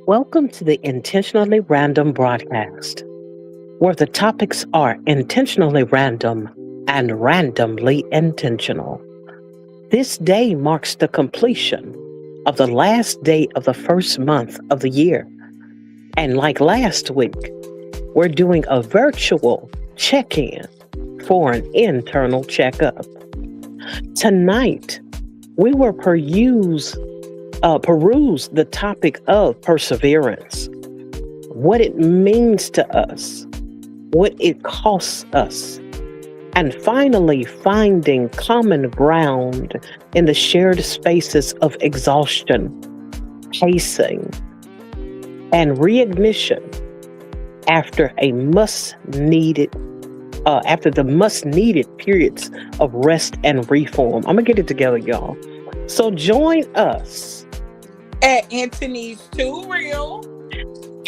Welcome to the Intentionally Random broadcast, where the topics are intentionally random and randomly intentional. This day marks the completion of the last day of the first month of the year. And like last week, we're doing a virtual check in for an internal checkup. Tonight, we will peruse the topic of perseverance, what it means to us, what it costs us, and finally finding common ground in the shared spaces of exhaustion, pacing, and reignition after after the must needed periods of rest and reform. I'm gonna get it together, y'all. So join us At Anthony's Too Real.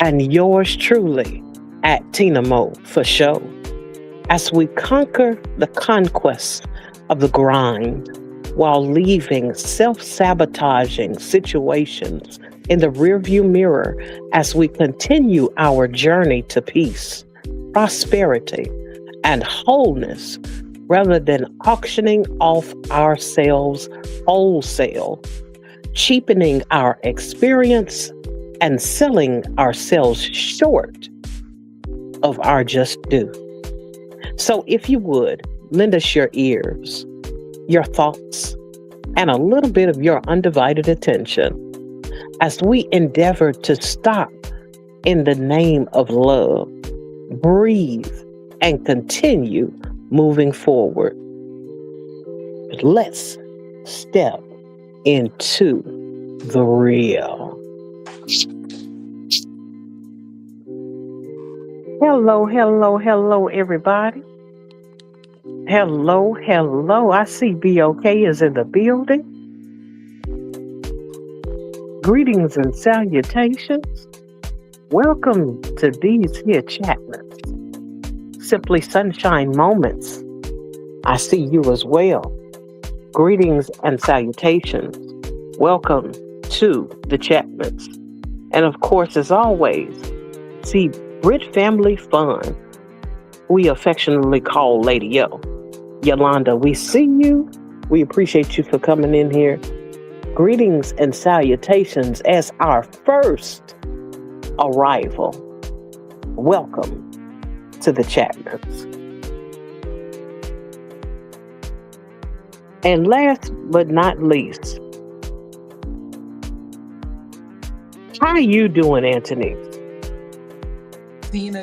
and yours truly at Tina Mo for show as we conquer the conquests of the grind while leaving self-sabotaging situations in the rearview mirror as we continue our journey to peace, prosperity, and wholeness rather than auctioning off ourselves wholesale, cheapening our experience, and selling ourselves short of our just due. So, if you would, lend us your ears, your thoughts, and a little bit of your undivided attention as we endeavor to stop in the name of love, breathe, and continue moving forward. Let's step into the real. Hello, hello, hello, everybody. Hello, hello. I see BOK is in the building. Greetings and salutations. Welcome to these here chatments. Simply sunshine moments. I see you as well. Greetings and salutations. Welcome to the chatments. And of course, as always, see Brit Family Fun, we affectionately call Lady Yo. Yolanda, we see you. We appreciate you for coming in here. Greetings and salutations as our first arrival. Welcome to the chatments. And last but not least, how are you doing, Anthony? Tina.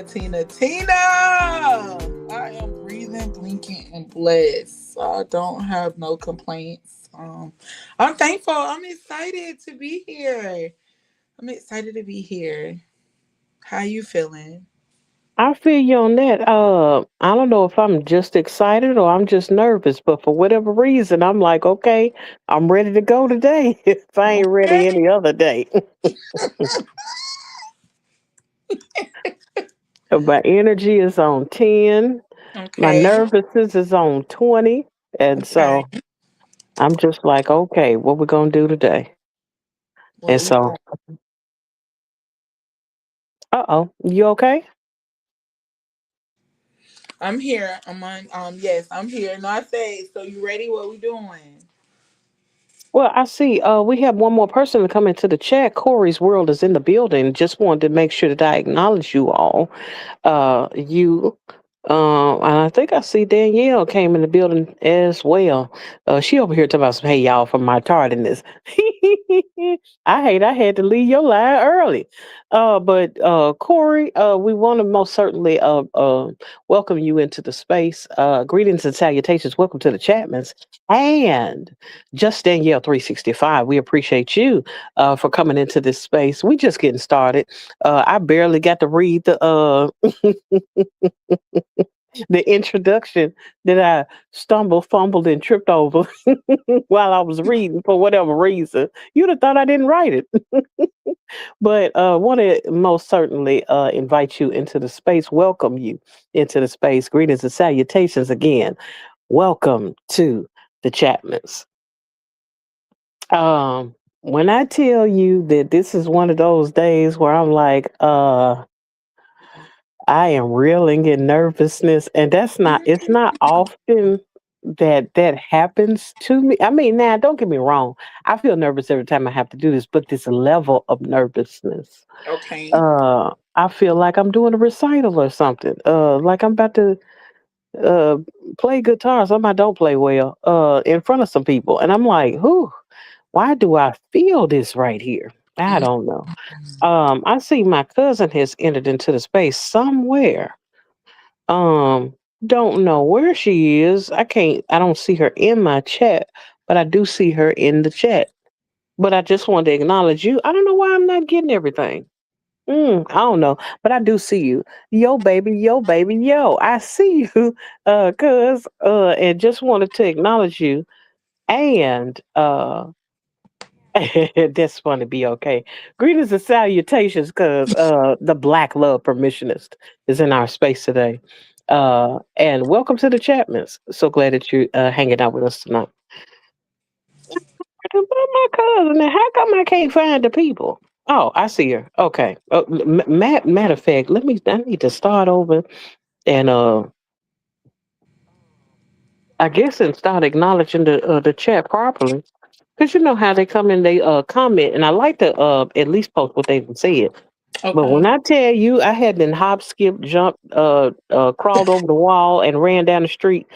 I am breathing, blinking, and blessed. I don't have no complaints. I'm thankful. I'm excited to be here. How you feeling? I feel you on that. I don't know if I'm just excited or I'm just nervous, but for whatever reason, I'm like, okay, I'm ready to go today. If I ain't ready Okay. any other day. So my energy is on 10. My Okay. nervousness is on 20. And Okay. so I'm just like, okay, what we gonna do today? And What we so, doing? you okay? I'm here. I'm on. Yes, I'm here. No, I say. So you ready? What we doing? Well, I see. We have one more person to come into the chat. Corey's World is in the building. Just wanted to make sure that I acknowledge you all. You, and I think I see Danielle came in the building as well. She over here talking about some, hey y'all, from my tardiness. I hate I had to leave your line early. But Corey, we want to most certainly welcome you into the space. Greetings and salutations. Welcome to the Chapmans. And just Danielle 365. We appreciate you for coming into this space. We just getting started. I barely got to read the introduction that I stumbled, fumbled, and tripped over while I was reading for whatever reason. You'd have thought I didn't write it. But want to most certainly invite you into the space, welcome you into the space. Greetings and salutations again. Welcome to the Chapmans. Um, When I tell you that this is one of those days where I'm like, I am reeling in nervousness, and it's not often that that happens to me. I mean, now don't get me wrong. I feel nervous every time I have to do this, but this level of nervousness, Okay. I feel like I'm doing a recital or something. Like I'm about to uh play guitar. Something I don't play well, in front of some people. And I'm like, who why do I feel this right here? I Mm. don't know. I see my cousin has entered into the space somewhere. Um, don't know where she is. I don't see her in my chat, but I do see her in the chat. But I just wanted to acknowledge you. I don't know why I'm not getting everything. I don't know, but I do see you. Yo, baby, yo, baby, yo. I see you, cuz, and just wanted to acknowledge you. And that's fun to be okay. Greetings and salutations, cuz the Black Love Permissionist is in our space today. And welcome to the Chapmans. So glad that you hanging out with us tonight. About my cousin, and how come I can't find the people? Oh, I see her. Okay. Matter of fact, I need to start over and I guess and start acknowledging the chat properly. Cause you know how they come in, they comment, and I like to at least post what they've said. But when Okay. I tell you, I had been hop, skip, jump, crawled over the wall and ran down the street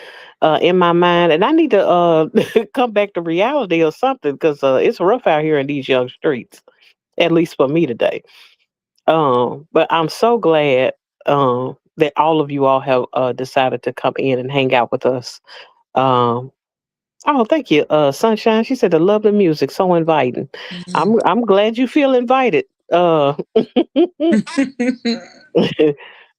in my mind, and I need to come back to reality or something because it's rough out here in these young streets, at least for me today. But I'm so glad that all of you all have decided to come in and hang out with us. Um, oh, thank you, Sunshine. She said the lovely music, so inviting. Mm. I'm glad you feel invited.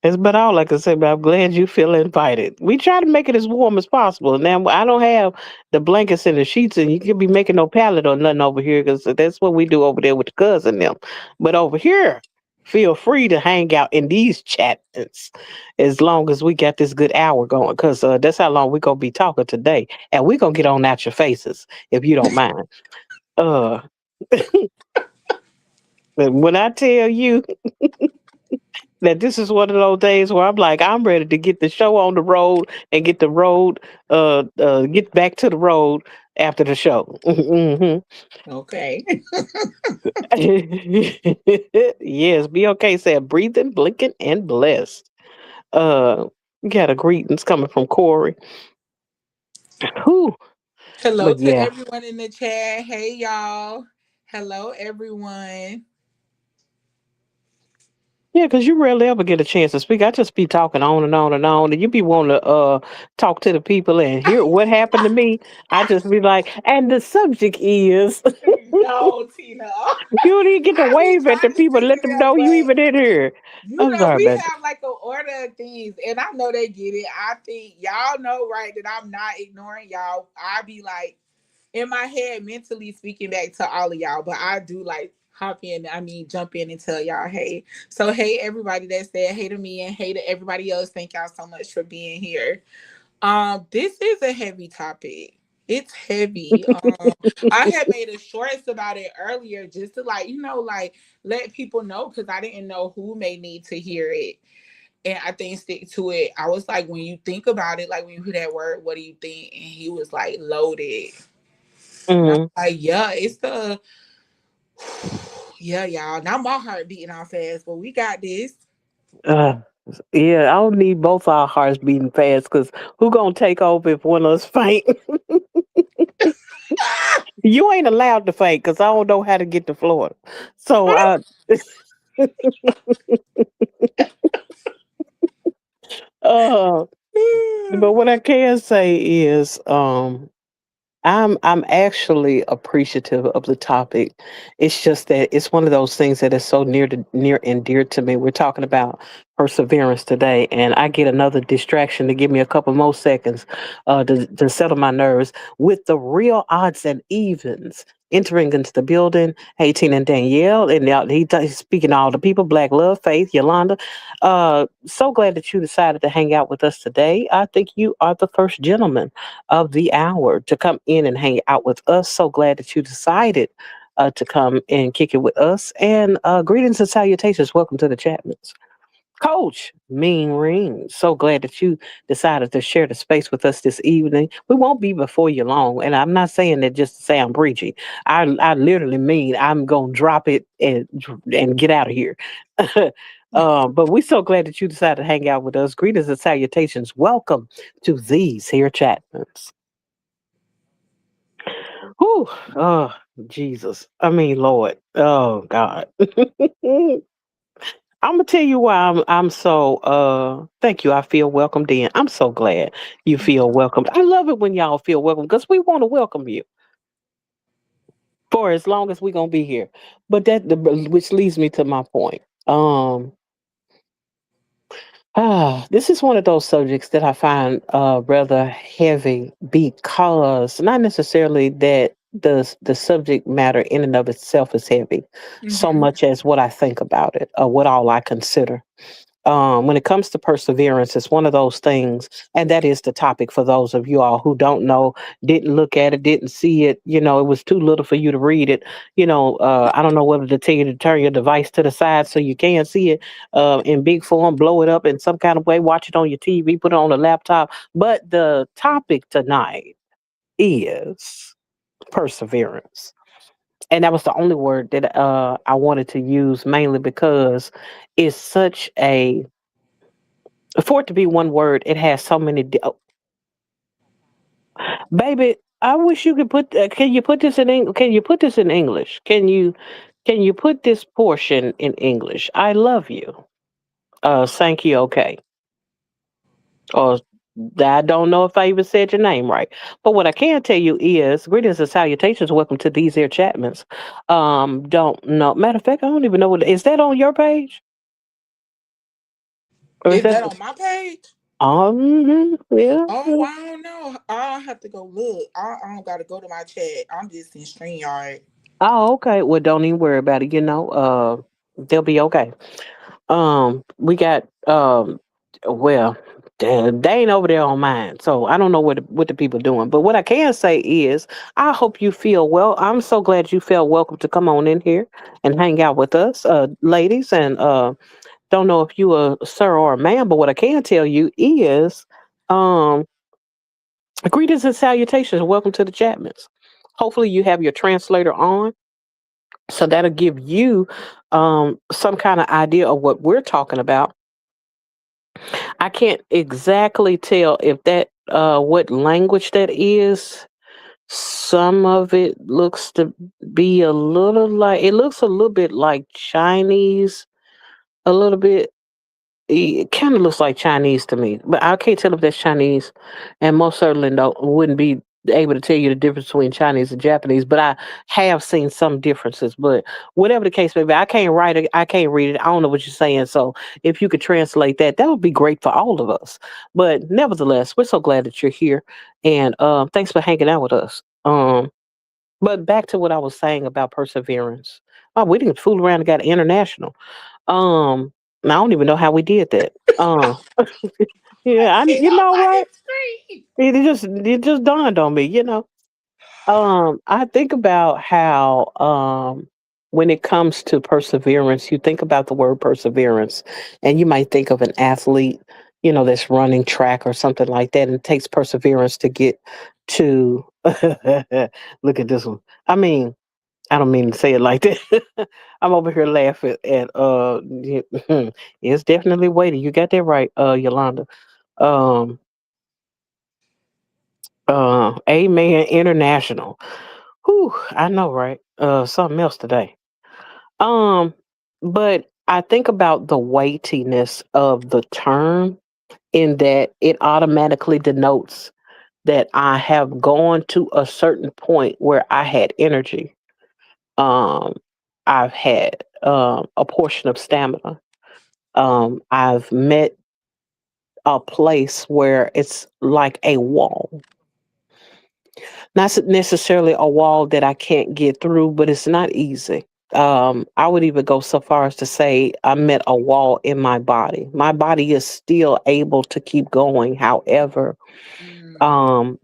That's about all I can say, but I'm glad you feel invited. We try to make it as warm as possible. Now, I don't have the blankets and the sheets, and you can be making no pallet or nothing over here because that's what we do over there with the cousin them. But over here, feel free to hang out in these chats as long as we got this good hour going because that's how long we're going to be talking today. And we're going to get on out your faces if you don't mind. Uh, when I tell you, now this is one of those days where I'm like, I'm ready to get the show on the road and get the road, get back to the road after the show. Hmm. Okay. Yes, be okay. Said breathing, blinking, and blessed. Got a greetings coming from Corey. Whew. Hello But to yeah, everyone in the chat. Hey, y'all. Hello, everyone. yeah, because you rarely ever get a chance to speak. I just be talking on and on and on, and you be wanting to talk to the people and hear what happened to me. I just be like, and the subject is. No, Tina. You don't even get to I be wave at the trying to people and stick let it them up, know you but even in here. I'm sorry we about that. have like an order of things, and I know they get it. I think y'all know, right, that I'm not ignoring y'all. I be like in my head mentally speaking back to all of y'all, but I do like hop in, jump in and tell y'all hey. So hey everybody that said hey to me and hey to everybody else. Thank y'all so much for being here. This is a heavy topic. It's heavy. I had made a shorts about it earlier just to like, like let people know because I didn't know who may need to hear it. And I think stick to it. I was like, when you think about it, like when you hear that word, what do you think? And he was like, loaded. And I'm Hmm. like, yeah, it's the yeah, y'all. Now my heart beating all fast, but we got this. Uh, yeah, I don't need both our hearts beating fast because who gonna take over if one of us faint? You ain't allowed to faint because I don't know how to get to Florida. So, uh, but what I can say is, I'm actually appreciative of the topic. It's just that it's one of those things that is so near and dear to me. We're talking about perseverance today, and I get another distraction to give me a couple more seconds to settle my nerves with the real odds and evens entering into the building. Hey, Tina and Danielle, and now he's speaking to all the people. Black Love, Faith, Yolanda. So glad that you decided to hang out with us today. I think you are the first gentleman of the hour to come in and hang out with us. So glad that you decided to come and kick it with us. And greetings and salutations. Welcome to the Chapmans. Coach Mean Ring, so glad that you decided to share the space with us this evening. We won't be before you long, and I'm not saying that just to sound preachy. I literally mean I'm gonna drop it and get out of here. But we're so glad that you decided to hang out with us. Greetings and salutations. Welcome to these here Chatmans. Whew, oh Jesus. I mean Lord. Oh God. I'm gonna tell you why I'm so thank you. I feel welcomed in. I'm so glad you feel welcomed. I love it when y'all feel welcome because we want to welcome you for as long as we're gonna be here. But which leads me to my point. This is one of those subjects that I find rather heavy because not necessarily that the subject matter in and of itself is heavy, so Mm-hmm. much as what I think about it or what all I consider. When it comes to perseverance, it's one of those things, and that is the topic for those of you all who don't know, didn't look at it, didn't see it. It was too little for you to read it. I don't know whether to tell you to turn your device to the side so you can see it in big form, blow it up in some kind of way, watch it on your TV, put it on a laptop. But the topic tonight is perseverance. And that was the only word that I wanted to use mainly because it's such a for it to be one word, it has so many. Baby, I wish you could put. Can you put this in English? Can you put this in English? Can you put this portion in English? I love you. Thank you. Okay. Or I don't know if I even said your name right. But what I can tell you is greetings and salutations. Welcome to these here Chapmans. Don't know. Matter of fact, I don't even know what is that on your page, or is Is that? that on my page? Yeah. Oh, I don't know. I have to go look. I don't gotta go to my chat. I'm just in StreamYard. Oh, okay. Well, don't even worry about it. They'll be okay. We got well, they ain't over there on mine, so I don't know what the people doing. But what I can say is, I hope you feel well. I'm so glad you felt welcome to come on in here and hang out with us, ladies. And don't know if you a sir or a ma'am, but what I can tell you is, um, greetings and salutations, and welcome to the Chapmans. Hopefully, you have your translator on so that'll give you some kind of idea of what we're talking about. I can't exactly tell if that what language that is. Some of it looks to be a little like it looks a little bit like Chinese, a little bit. It kind of looks like Chinese to me, but I can't tell if that's Chinese, and most certainly no, wouldn't be able to tell you the difference between Chinese and Japanese. But I have seen some differences. But whatever the case may be, I can't write it, I can't read it. I don't know what you're saying. So if you could translate that, that would be great for all of us. But nevertheless, we're so glad that you're here, and thanks for hanging out with us. But back to what I was saying about perseverance. Oh, we didn't fool around and got international. I don't even know how we did that. Yeah, It's you on know my what? screen. It just dawned on me. I think about how when it comes to perseverance, you think about the word perseverance, and you might think of an athlete, that's running track or something like that, and it takes perseverance to get to. Look at this one. I mean, I don't mean to say it like that. I'm over here laughing at it's definitely weighty. You got that right, Yolanda. Um Amen International. Whew, I know, right? Something else today. Um, but I think about the weightiness of the term in that it automatically denotes that I have gone to a certain point where I had energy. Um, I've had a portion of stamina. I've met a place where it's like a wall. Not necessarily a wall that I can't get through, but it's not easy. I would even go so far as to say I met a wall in my body. My body is still able to keep going. However, Mm. um,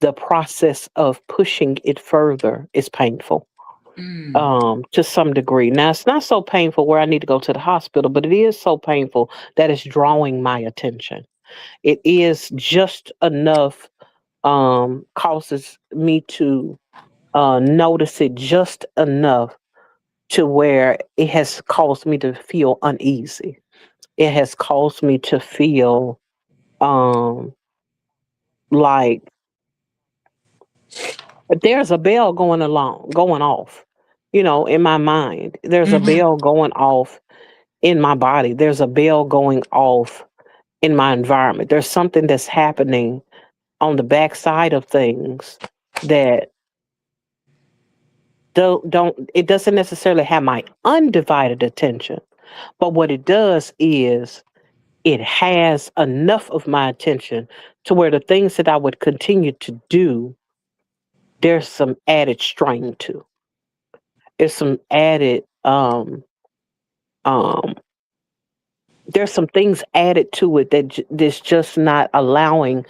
the process of pushing it further is painful. Mm. to some degree. Now, it's not so painful where I need to go to the hospital, but it is so painful that it's drawing my attention. It is just enough, causes me to notice it just enough to where it has caused me to feel uneasy. It has caused me to feel um, like there's a bell going off, in my mind. There's a Mm-hmm. bell going off in my body. There's a bell going off in my environment. There's something that's happening on the backside of things that don't it doesn't necessarily have my undivided attention, but what it does is it has enough of my attention to where the things that I would continue to do, there's some added strain to. There's some added um there's some things added to it that's just not allowing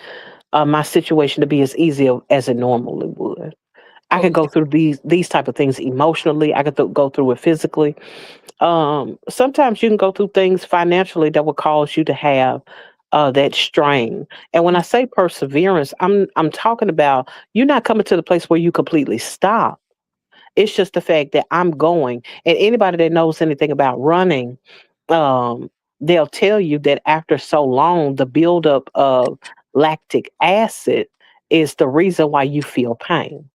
my situation to be as easy as it normally would. I could go Okay. through these type of things emotionally. I could go through it physically. Sometimes you can go through things financially that will cause you to have that strain. And when I say perseverance, I'm talking about you're not coming to the place where you completely stop. It's just the fact that I'm going. And anybody that knows anything about running, um, they'll tell you that after so long, the buildup of lactic acid is the reason why you feel pain.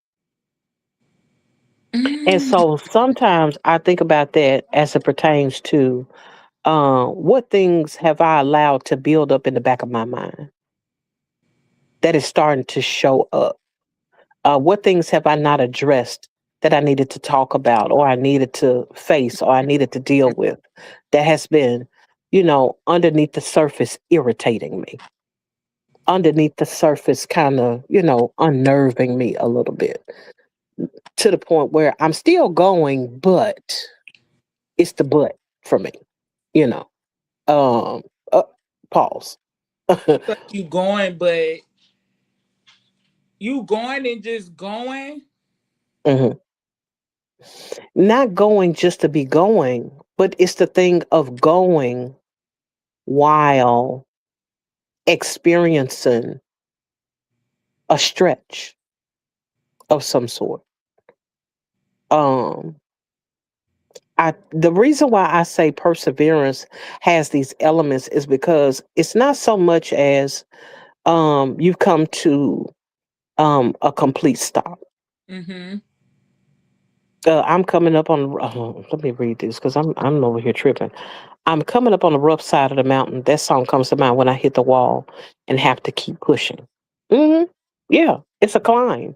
And Mm. so sometimes I think about that as it pertains to what things have I allowed to build up in the back of my mind that is starting to show up? What things have I not addressed that I needed to talk about, or I needed to face, or I needed to deal with that has been, underneath the surface irritating me, underneath the surface kind of, unnerving me a little bit to the point where I'm still going, but it's the but for me, you know. Um, uh, Pause. Like you going, but you going and just going. Mhm. Not going just to be going, but it's the thing of going while experiencing a stretch of some sort. Um, the reason why I say perseverance has these elements is because it's not so much as you've come to a complete stop. Mm-hmm. I'm coming up on. Let me read this because I'm over here tripping. I'm coming up on the rough side of the mountain. That song comes to mind when I hit the wall and have to keep pushing. Hmm. Yeah, it's a climb.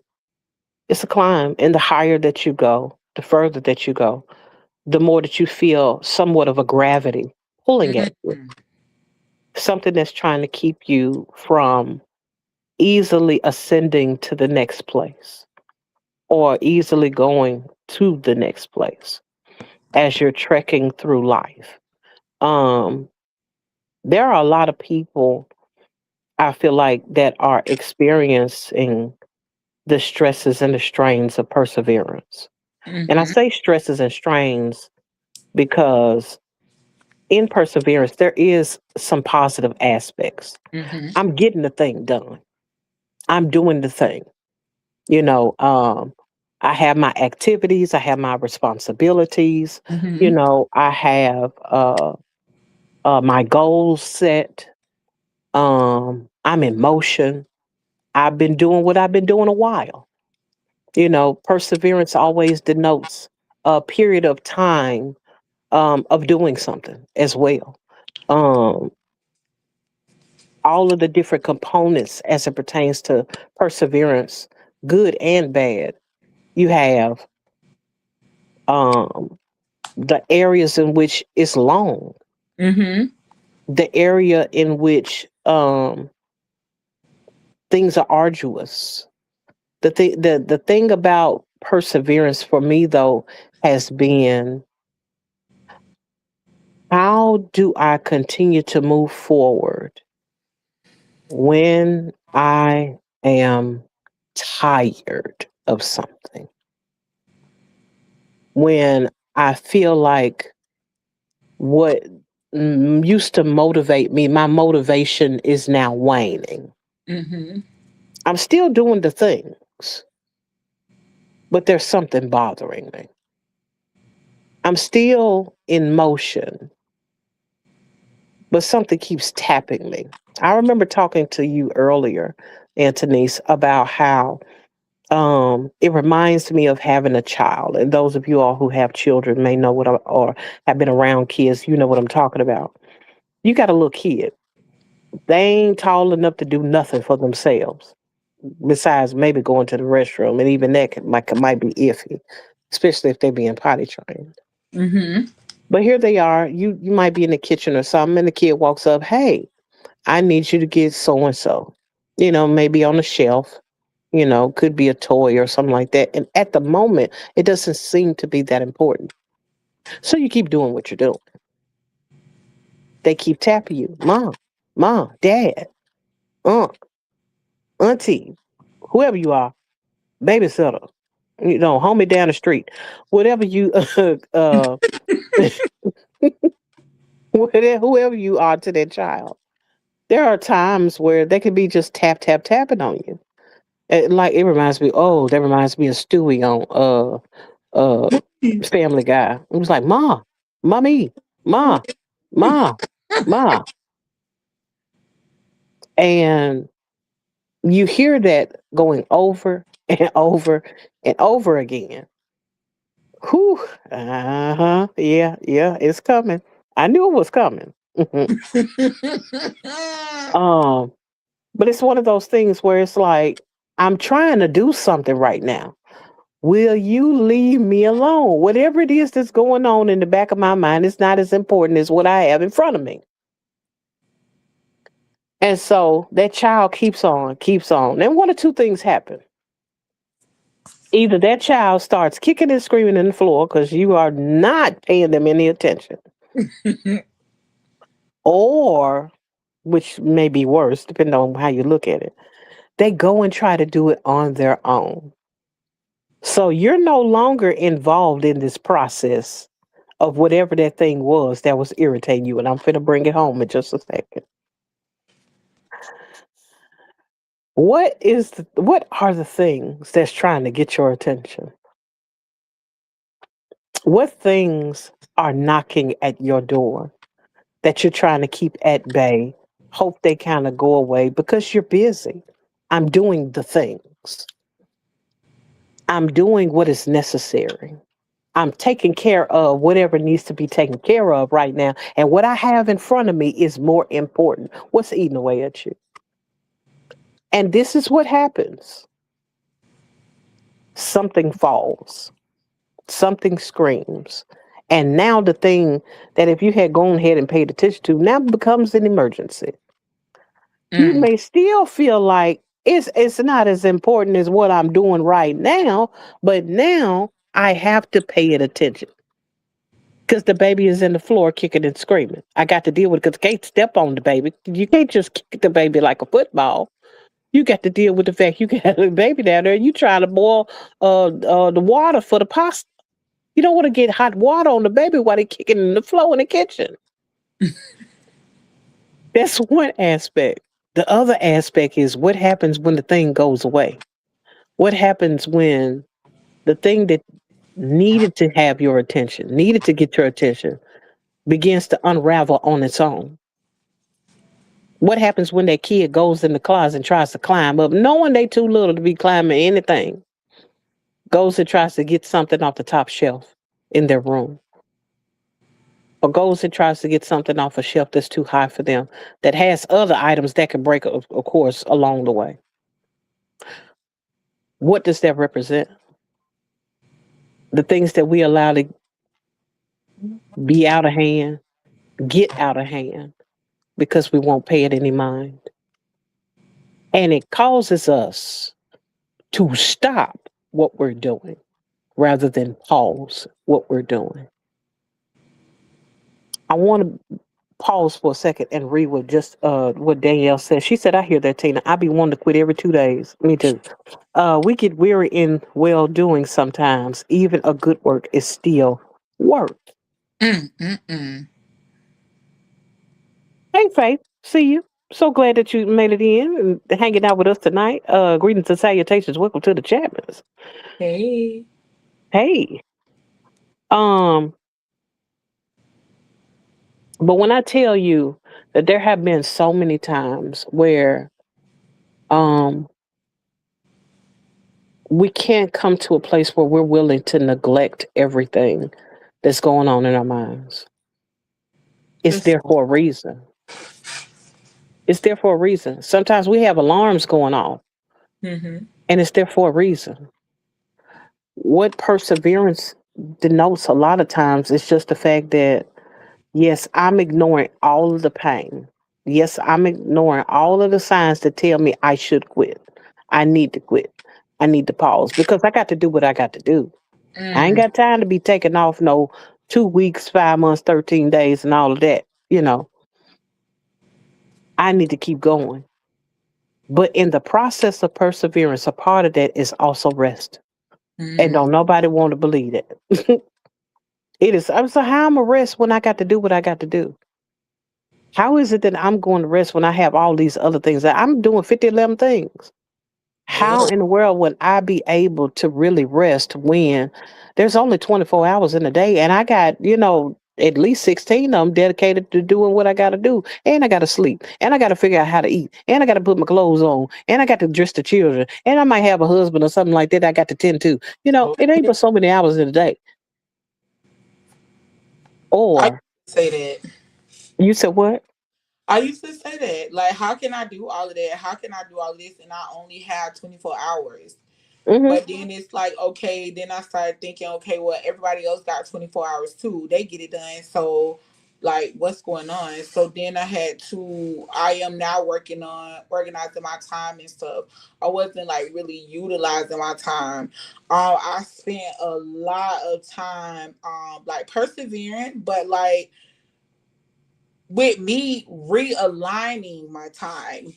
It's a climb, and the higher that you go, the further that you go, the more that you feel somewhat of a gravity pulling at you. Mm-hmm. Something that's trying to keep you from easily ascending to the next place or easily going to the next place as you're trekking through life. Um, there are a lot of people I feel like that are experiencing the stresses and the strains of perseverance. And I Mm-hmm. say stresses and strains because in perseverance, there is some positive aspects. Mm-hmm. I'm getting the thing done. I'm doing the thing. You know, I have my activities, I have my responsibilities, Mm-hmm. I have my goals set. I'm in motion. I've been doing what I've been doing a while. Perseverance always denotes a period of time of doing something as well. Um, all of the different components as it pertains to perseverance, good and bad. You have um, the areas in which it's long, Mm-hmm. the area in which things are arduous. The thing about perseverance for me though has been, how do I continue to move forward when I am tired of something? when I feel like what used to motivate me, my motivation is now waning. Mm-hmm. I'm still doing the things, but there's something bothering me. I'm still in motion, but something keeps tapping me. I remember talking to you earlier, Antonice, about how it reminds me of having a child. And those of you all who have children may know what I, or have been around kids, you know what I'm talking about. You got a little kid. They ain't tall enough to do nothing for themselves, besides maybe going to the restroom, and even that might be iffy, especially if they're being potty trained. Mm-hmm. But here they are. You might be in the kitchen or something, and the kid walks up, "Hey, I need you to get so and so." Maybe on the shelf. Could be a toy or something like that. And at the moment, it doesn't seem to be that important. So you keep doing what you're doing. They keep tapping you, mom, dad, aunt, auntie, whoever you are, babysitter, homie down the street, whatever you, whoever you are to that child. There are times where they could be just tap, tap, tapping on you. Like it reminds me, oh, that reminds me of Stewie on uh Family Guy. It was like, Ma, mommy, ma, ma, ma. And you hear that going over and over and over again. Whew. Uh-huh. Yeah, yeah, it's coming. I knew it was coming. um, but it's one of those things where it's like, I'm trying to do something right now. Will you leave me alone? Whatever it is that's going on in the back of my mind is not as important as what I have in front of me. And so that child keeps on, keeps on. Then one or two things happen. Either that child starts kicking and screaming in the floor because you are not paying them any attention, or, which may be worse, depending on how you look at it, they go and try to do it on their own. So you're no longer involved in this process of whatever that thing was that was irritating you. And I'm finna bring it home in just a second. What are the things that's trying to get your attention? What things are knocking at your door that you're trying to keep at bay? Hope they kind of go away because you're busy. I'm doing the things. I'm doing what is necessary. I'm taking care of whatever needs to be taken care of right now. And what I have in front of me is more important. What's eating away at you? And this is what happens. Something falls, something screams. And now the thing that if you had gone ahead and paid attention to now becomes an emergency. You Mm. may still feel like it's not as important as what I'm doing right now, but now I have to pay it attention because the baby is in the floor kicking and screaming. I got to deal with it because I can't step on the baby. You can't just kick the baby like a football. You got to deal with the fact you got a baby down there. You trying to boil the water for the pasta. You don't want to get hot water on the baby while they kicking in the floor in the kitchen. That's one aspect. The other aspect is what happens when the thing goes away. What happens when the thing that needed to have your attention, needed to get your attention, begins to unravel on its own? What happens when that kid goes in the closet and tries to climb up, knowing they too little to be climbing anything, goes and tries to get something off the top shelf in their room, or goes and tries to get something off a shelf that's too high for them, that has other items that can break, of course, along the way? What does that represent? The things that we allow to be out of hand, get out of hand, because we won't pay it any mind. And it causes us to stop what we're doing rather than pause what we're doing. I want to pause for a second and read what Danielle said. She said, I hear that, Tina. I be wanting to quit every 2 days. Me too. We get weary in well doing sometimes. Even a good work is still work. Mm, mm, mm. Hey, Faith. See you. So glad that you made it in and hanging out with us tonight. Greetings and salutations. Welcome to the Chapmans. Hey. Hey. Um, but when I tell you that there have been so many times where um we can't come to a place where we're willing to neglect everything that's going on in our minds. It's That's there so. for a reason. It's there for a reason. Sometimes we have alarms going off, Mm-hmm. and it's there for a reason. What perseverance denotes a lot of times is just the fact that, yes, I'm ignoring all of the pain. Yes, I'm ignoring all of the signs that tell me I should quit. I need to quit. I need to pause because I got to do what I got to do. I ain't Mm, got time to be taking off no 2 weeks, 5 months, 13 days, and all of that. I need to keep going. But in the process of perseverance, a part of that is also rest. And mm, don't nobody want to believe it. It is. I'm so how I'm a rest when I got to do what I got to do. How is it that I'm going to rest when I have all these other things that I'm doing 50, 11 things? How yeah. in the world would I be able to really rest when there's only 24 hours in a day and I got, at least 16 of them dedicated to doing what I got to do. And I got to sleep. And I got to figure out how to eat. And I got to put my clothes on. And I got to dress the children. And I might have a husband or something like that I got to tend to. It ain't Okay. but so many hours in a day. I Or say that. you said what? I used to say that. Like, how can I do all of that? How can I do all of this and I only have 24 hours? Hmm. But then it's like, okay, then I started thinking, okay, well, everybody else got 24 hours too. They get it done. So, like, what's going on? So then I am now working on organizing my time and stuff. I wasn't like really utilizing my time. I spent a lot of time, like persevering, but like with me realigning my time,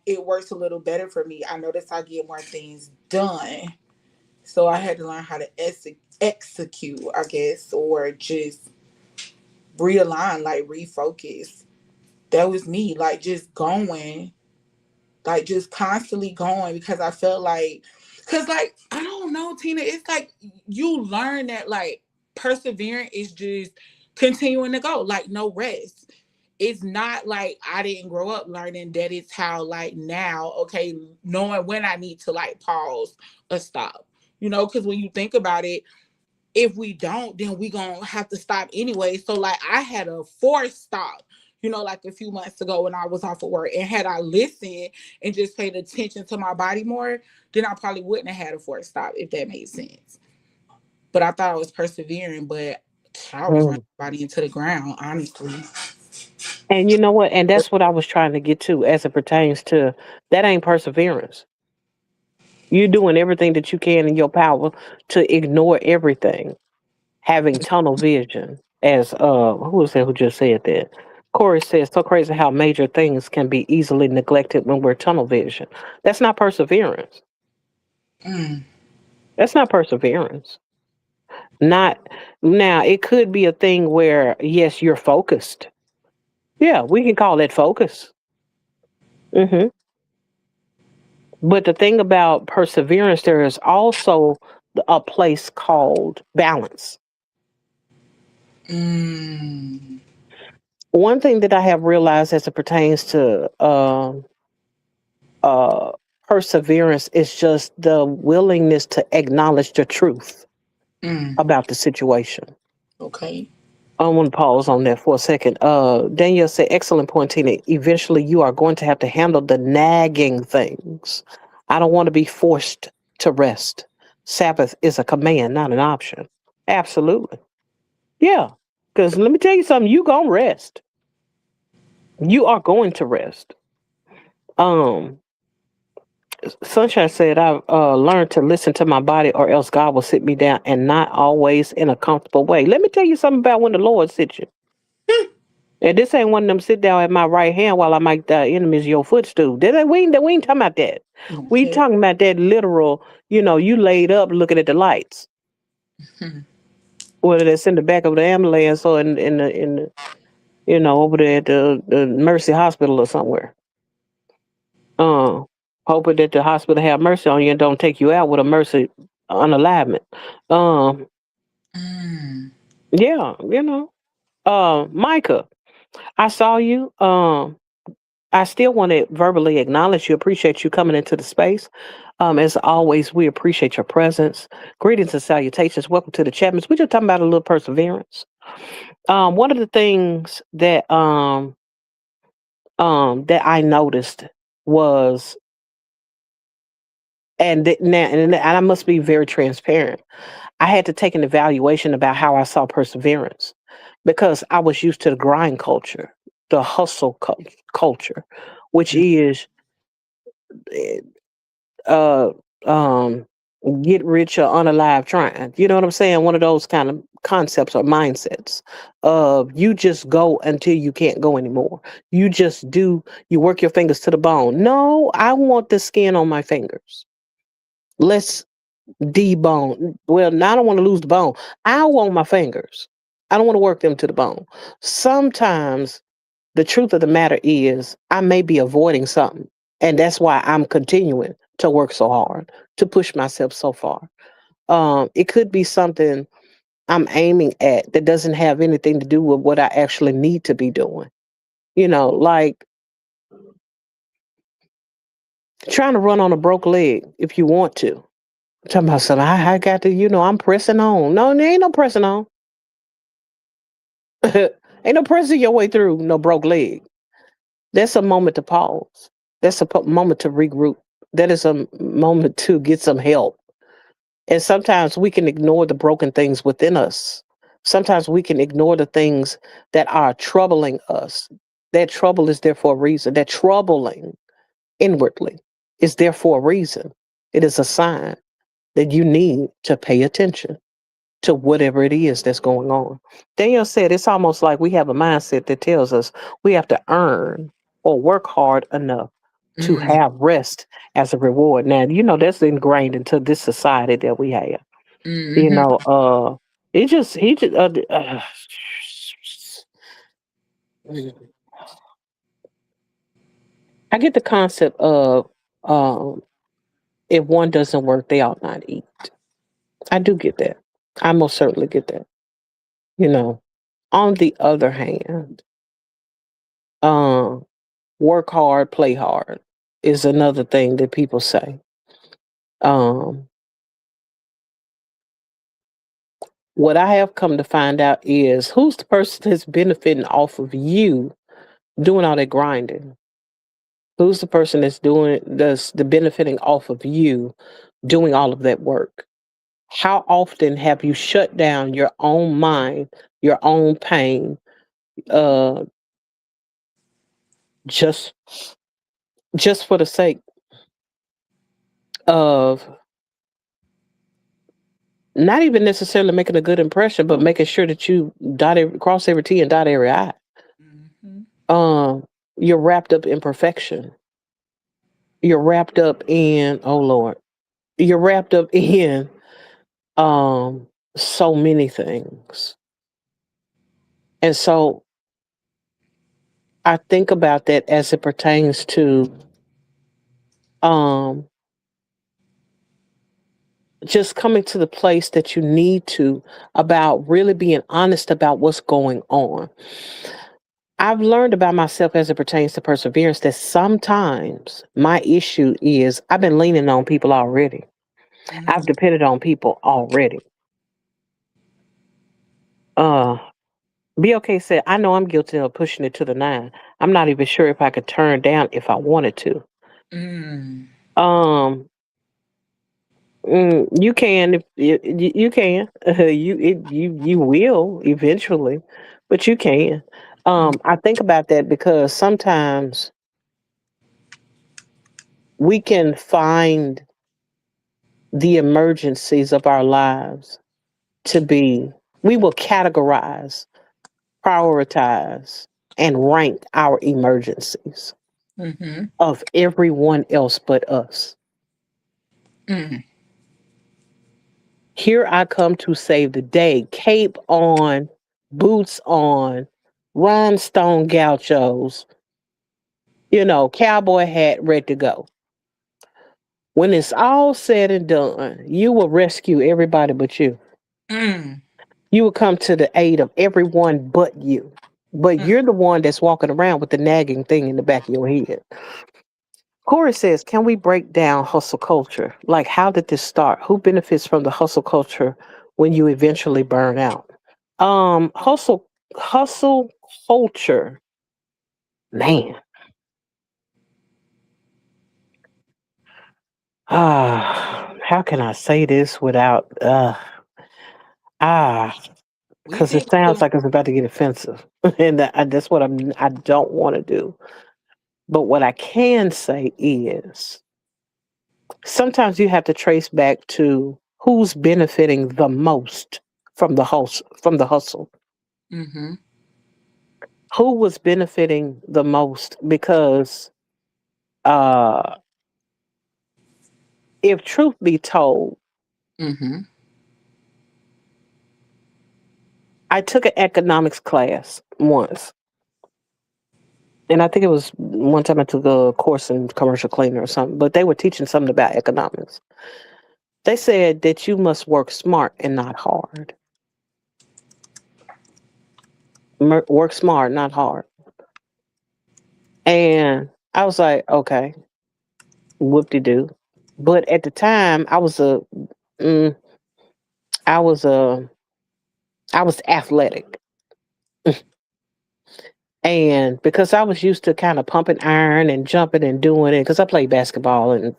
it works a little better for me. I notice I get more things done. So I had to learn how to execute, I guess, or just realign, like refocus. That was me, like just going, like just constantly going because I felt like, because like, I don't know, Tina, it's like you learn that like persevering is just continuing to go, like no rest. It's not like I didn't grow up learning that it's how like now, okay, knowing when I need to like pause or stop. Because when you think about it, if we don't, then we gonna have to stop anyway. So like I had a forced stop, like a few months ago when I was off of work. And had I listened and just paid attention to my body more, then I probably wouldn't have had a forced stop, if that made sense. But I thought I was persevering, but I was running Mm. my body into the ground, honestly. And you know what? And that's what I was trying to get to as it pertains to that ain't perseverance. You're doing everything that you can in your power to ignore everything, having tunnel vision. As who was that who just said that? Corey says, so crazy how major things can be easily neglected when we're tunnel vision. That's not perseverance. Mm, That's not perseverance. Not now, it could be a thing where, yes, you're focused. Yeah, we can call it focus. Hmm. But the thing about perseverance, there is also a place called balance. mm, One thing that I have realized as it pertains to uh, perseverance is just the willingness to acknowledge the truth mm. about the situation. Okay. I want to pause on that for a second. Danielle said, excellent point, Tina. Eventually, you are going to have to handle the nagging things. I don't want to be forced to rest. Sabbath is a command, not an option. Absolutely. Yeah. Because let me tell you something, you going to rest. You are going to rest. Um, Sunshine said, I've learned to listen to my body or else God will sit me down and not always in a comfortable way. Let me tell you something about when the Lord sits you. And this ain't one of them sit down at my right hand while I make the enemies your footstool. We ain't talking about that. We Okay. talking about that literal, you laid up looking at the lights. Whether that's in the back of the ambulance or over there at the Mercy Hospital or somewhere. Uh, Hoping that the hospital have mercy on you and don't take you out with a mercy unalignment. Um, Mm. yeah, Micah, I saw you. I still want to verbally acknowledge you, appreciate you coming into the space. As always, we appreciate your presence. Greetings and salutations. Welcome to the Chapmans. We're just talking about a little perseverance. One of the things that I noticed was, and I must be very transparent. I had to take an evaluation about how I saw perseverance because I was used to the grind culture, the hustle culture, which is eh, uh um get rich or unalive trying. You know what I'm saying? One of those kind of concepts or mindsets of you just go until you can't go anymore. You just do, you work your fingers to the bone. No, I want the skin on my fingers. Let's debone. Well, now I don't want to lose the bone. I want my fingers. I don't want to work them to the bone. Sometimes the truth of the matter is I may be avoiding something. And that's why I'm continuing to work so hard, to push myself so far. It could be something I'm aiming at that doesn't have anything to do with what I actually need to be doing. Like trying to run on a broke leg if you want to. Talking about something, I got to, I'm pressing on. No, there ain't no pressing on. Ain't no pressing your way through no broke leg. That's a moment to pause. That's a moment to regroup. That is a moment to get some help. And sometimes we can ignore the broken things within us. Sometimes we can ignore the things that are troubling us. That trouble is there for a reason. That troubling inwardly is there for a reason. It is a sign that you need to pay attention to whatever it is that's going on. Daniel said it's almost like we have a mindset that tells us we have to earn or work hard enough to Mm. have rest as a reward. Now, that's ingrained into this society that we have. You Mm-hmm. know, it just he just I get the concept of um if one doesn't work, they ought not eat. I do get that. I most certainly get that. You know. On the other hand, um work hard, play hard is another thing that people say. Um, what I have come to find out is who's the person that's benefiting off of you doing all that grinding? Who's the person that's doing the benefiting off of you doing all of that work? How often have you shut down your own mind, your own pain, uh, just just for the sake of not even necessarily making a good impression, but making sure that you cross every T and dot every I. Mm-hmm. Um, you're wrapped up in perfection. You're wrapped up in, oh Lord, you're wrapped up in um so many things. And so I think about that as it pertains to um just coming to the place that you need to about really being honest about what's going on. I've learned about myself as it pertains to perseverance that sometimes my issue is I've been leaning on people already. I've Mm-hmm. depended on people already. Uh BOK said, I know I'm guilty of pushing it to the nine. I'm not even sure if I could turn down if I wanted to. Mm. Um you can if you can. You will eventually, but you can. I think about that because sometimes we can find the emergencies of our lives to be, we will categorize, prioritize. and rank our emergencies Mm-hmm. of everyone else but us. Mm. Here I come to save the day, cape on, boots on, rhinestone gauchos, cowboy hat ready to go. When it's all said and done, you will rescue everybody but you. Mm. You will come to the aid of everyone but you. But Mm. you're the one that's walking around with the nagging thing in the back of your head. Corey says, can we break down hustle culture? Like, how did this start? Who benefits from the hustle culture when you eventually burn out? Hustle culture, man. How can I say this without ah We because it sounds typical. like it's about to get offensive, and that's what I don't want to do. But what I can say is sometimes you have to trace back to who's benefiting the most from the hustle. Mm-hmm. Who was benefiting the most? Because uh, if truth be told, Mm-hmm. I took an economics class once, and I think it was one time I took a course in commercial cleaning or something. But they were teaching something about economics. They said that you must work smart and not hard. Work smart, not hard. And I was like, okay, whoop de doo. But at the time, mm, I was a, I was athletic, and because I was used to kind of pumping iron and jumping and doing it, because I played basketball and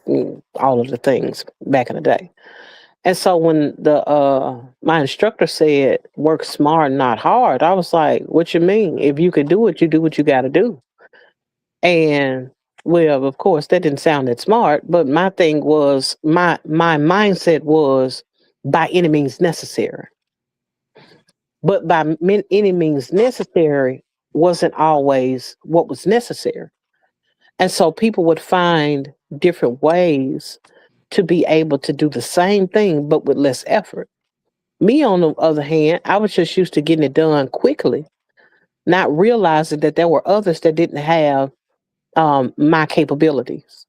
all of the things back in the day. And so when the my instructor said work smart, not hard, I was like, what you mean? If you could do it, you do what you got to do. And well, of course, that didn't sound that smart, but my thing was my mindset was by any means necessary. But by any means necessary wasn't always what was necessary. And so people would find different ways to be able to do the same thing, but with less effort. Me, on the other hand, I was just used to getting it done quickly, not realizing that there were others that didn't have my capabilities.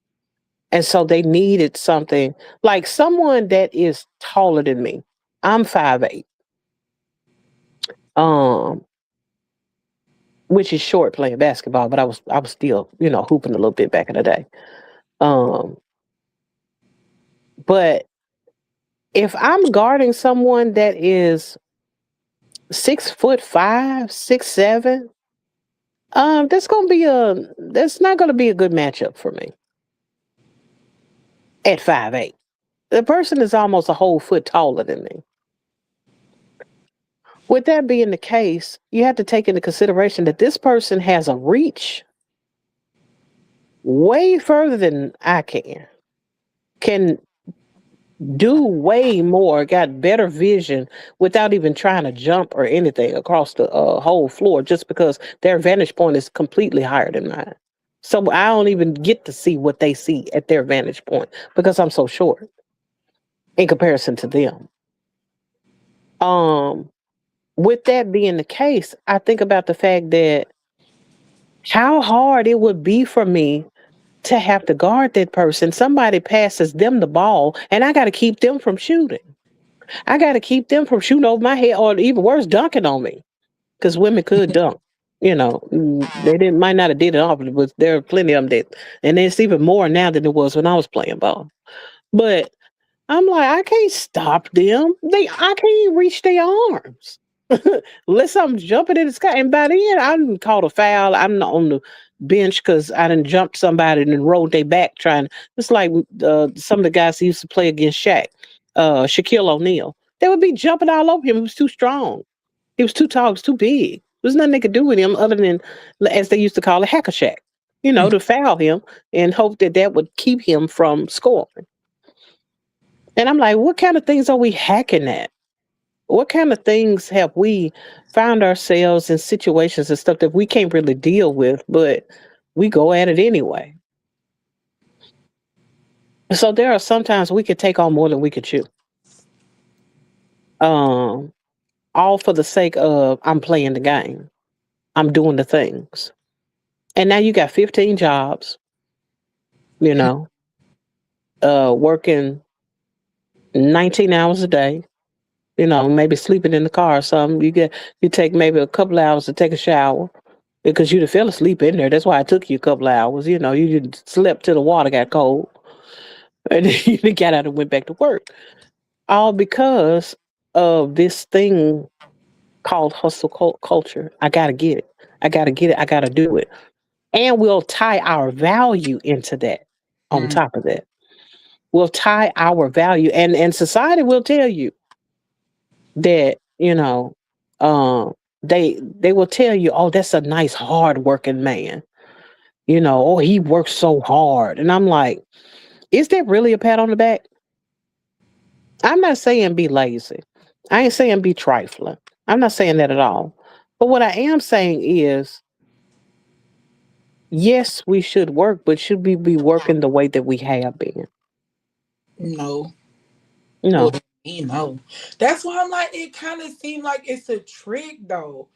And so they needed something like someone that is taller than me. I'm 5'8", um, which is short playing basketball, but I was still, hooping a little bit back in the day. Um, but if I'm guarding someone that is 6'5", 6'7", that's not gonna be a good matchup for me at 5'8". The person is almost a whole foot taller than me. With that being the case, you have to take into consideration that this person has a reach way further than I can do way more, got better vision without even trying to jump or anything across the whole floor just because their vantage point is completely higher than mine. So I don't even get to see what they see at their vantage point because I'm so short in comparison to them. Um, with that being the case, I think about the fact that how hard it would be for me to have to guard that person. Somebody passes them the ball, and I got to keep them from shooting. I got to keep them from shooting over my head, or even worse, dunking on me, because women could dunk. They didn't might not have did it often, but there are plenty of them that, and it's even more now than it was when I was playing ball. But I'm like, I can't stop them. I can't even reach their arms. Unless I'm jumping in the sky. And by then, I didn't call a foul. I'm not on the bench because I didn't jump somebody and then rolled their back trying. It's like some of the guys who used to play against Shaquille O'Neal. They would be jumping all over him. He was too strong. He was too tall. He was too big. There's nothing they could do with him other than, as they used to call it, hack a shack. To foul him and hope that that would keep him from scoring. And I'm like, what kind of things are we hacking at? What kind of things have we found ourselves in situations and stuff that we can't really deal with, but we go at it anyway? So there are sometimes we could take on more than we could chew. Um, all for the sake of I'm playing the game. I'm doing the things. And now you got 15 jobs, you know, working 19 hours a day, maybe sleeping in the car or something. You take maybe a couple hours to take a shower because you'd have fell asleep in there. That's why it took you a couple of hours. You just slept till the water got cold. And then you got out and went back to work. All because of this thing called hustle culture. I gotta get it. I gotta get it. I gotta do it. And we'll tie our value into that. On Mm, top of that, we'll tie our value, and society will tell you that um, they will tell you, oh, that's a nice hard working man. Oh, he works so hard, and I'm like, is that really a pat on the back? I'm not saying be lazy. I ain't saying be trifling. I'm not saying that at all. But what I am saying is, yes, we should work, but should we be working the way that we have been? no. Well, No. that's why I'm like, it kind of seemed like it's a trick though.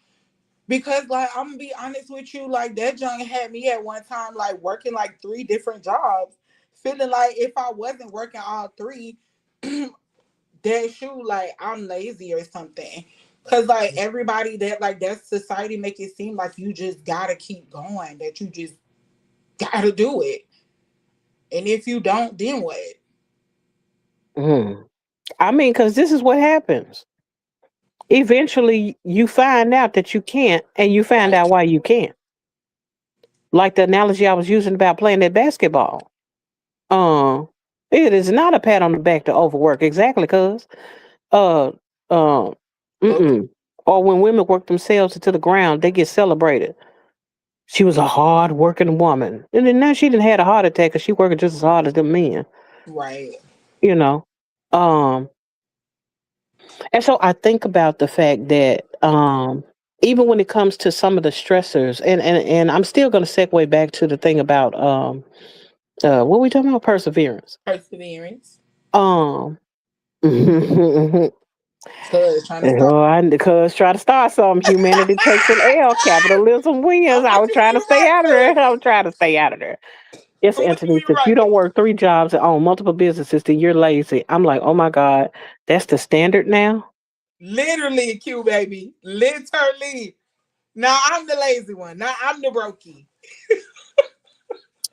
Because like I'm gonna be honest with you, like that junk had me at one time like working like three different jobs, feeling like if I wasn't working all three, that shoe like I'm lazy or something. Cause like everybody that like that society make it seem like you just gotta keep going, that you just gotta do it, and if you don't, then what? Mm. I mean, because this is what happens. Eventually, you find out that you can't, and you find out why you can't. Like the analogy I was using about playing that basketball. Uh, it is not a pat on the back to overwork. Exactly, cuz. Uh, uh, Okay, mm-mm. Or when women work themselves into the ground, they get celebrated. She was a hard working woman. And then now she didn't had a heart attack because she working just as hard as the men, right. you know. Um, and so I think about the fact that even when it comes to some of the stressors, and I'm still gonna segue back to the thing about what we talking about? Perseverance. Perseverance. Um oh, Cause trying to start. I because try to start something. Humanity takes an L. Capitalism wins. I'm I gonna was give trying to you stay right, out of there. cuz. I was trying to stay out of there. Yes, I'm gonna give Anthony, you if you right. don't work three jobs and own multiple businesses, then you're lazy. I'm like, oh my God, that's the standard now. Literally, Q baby. Literally. Now I'm the lazy one. Now I'm the brokey.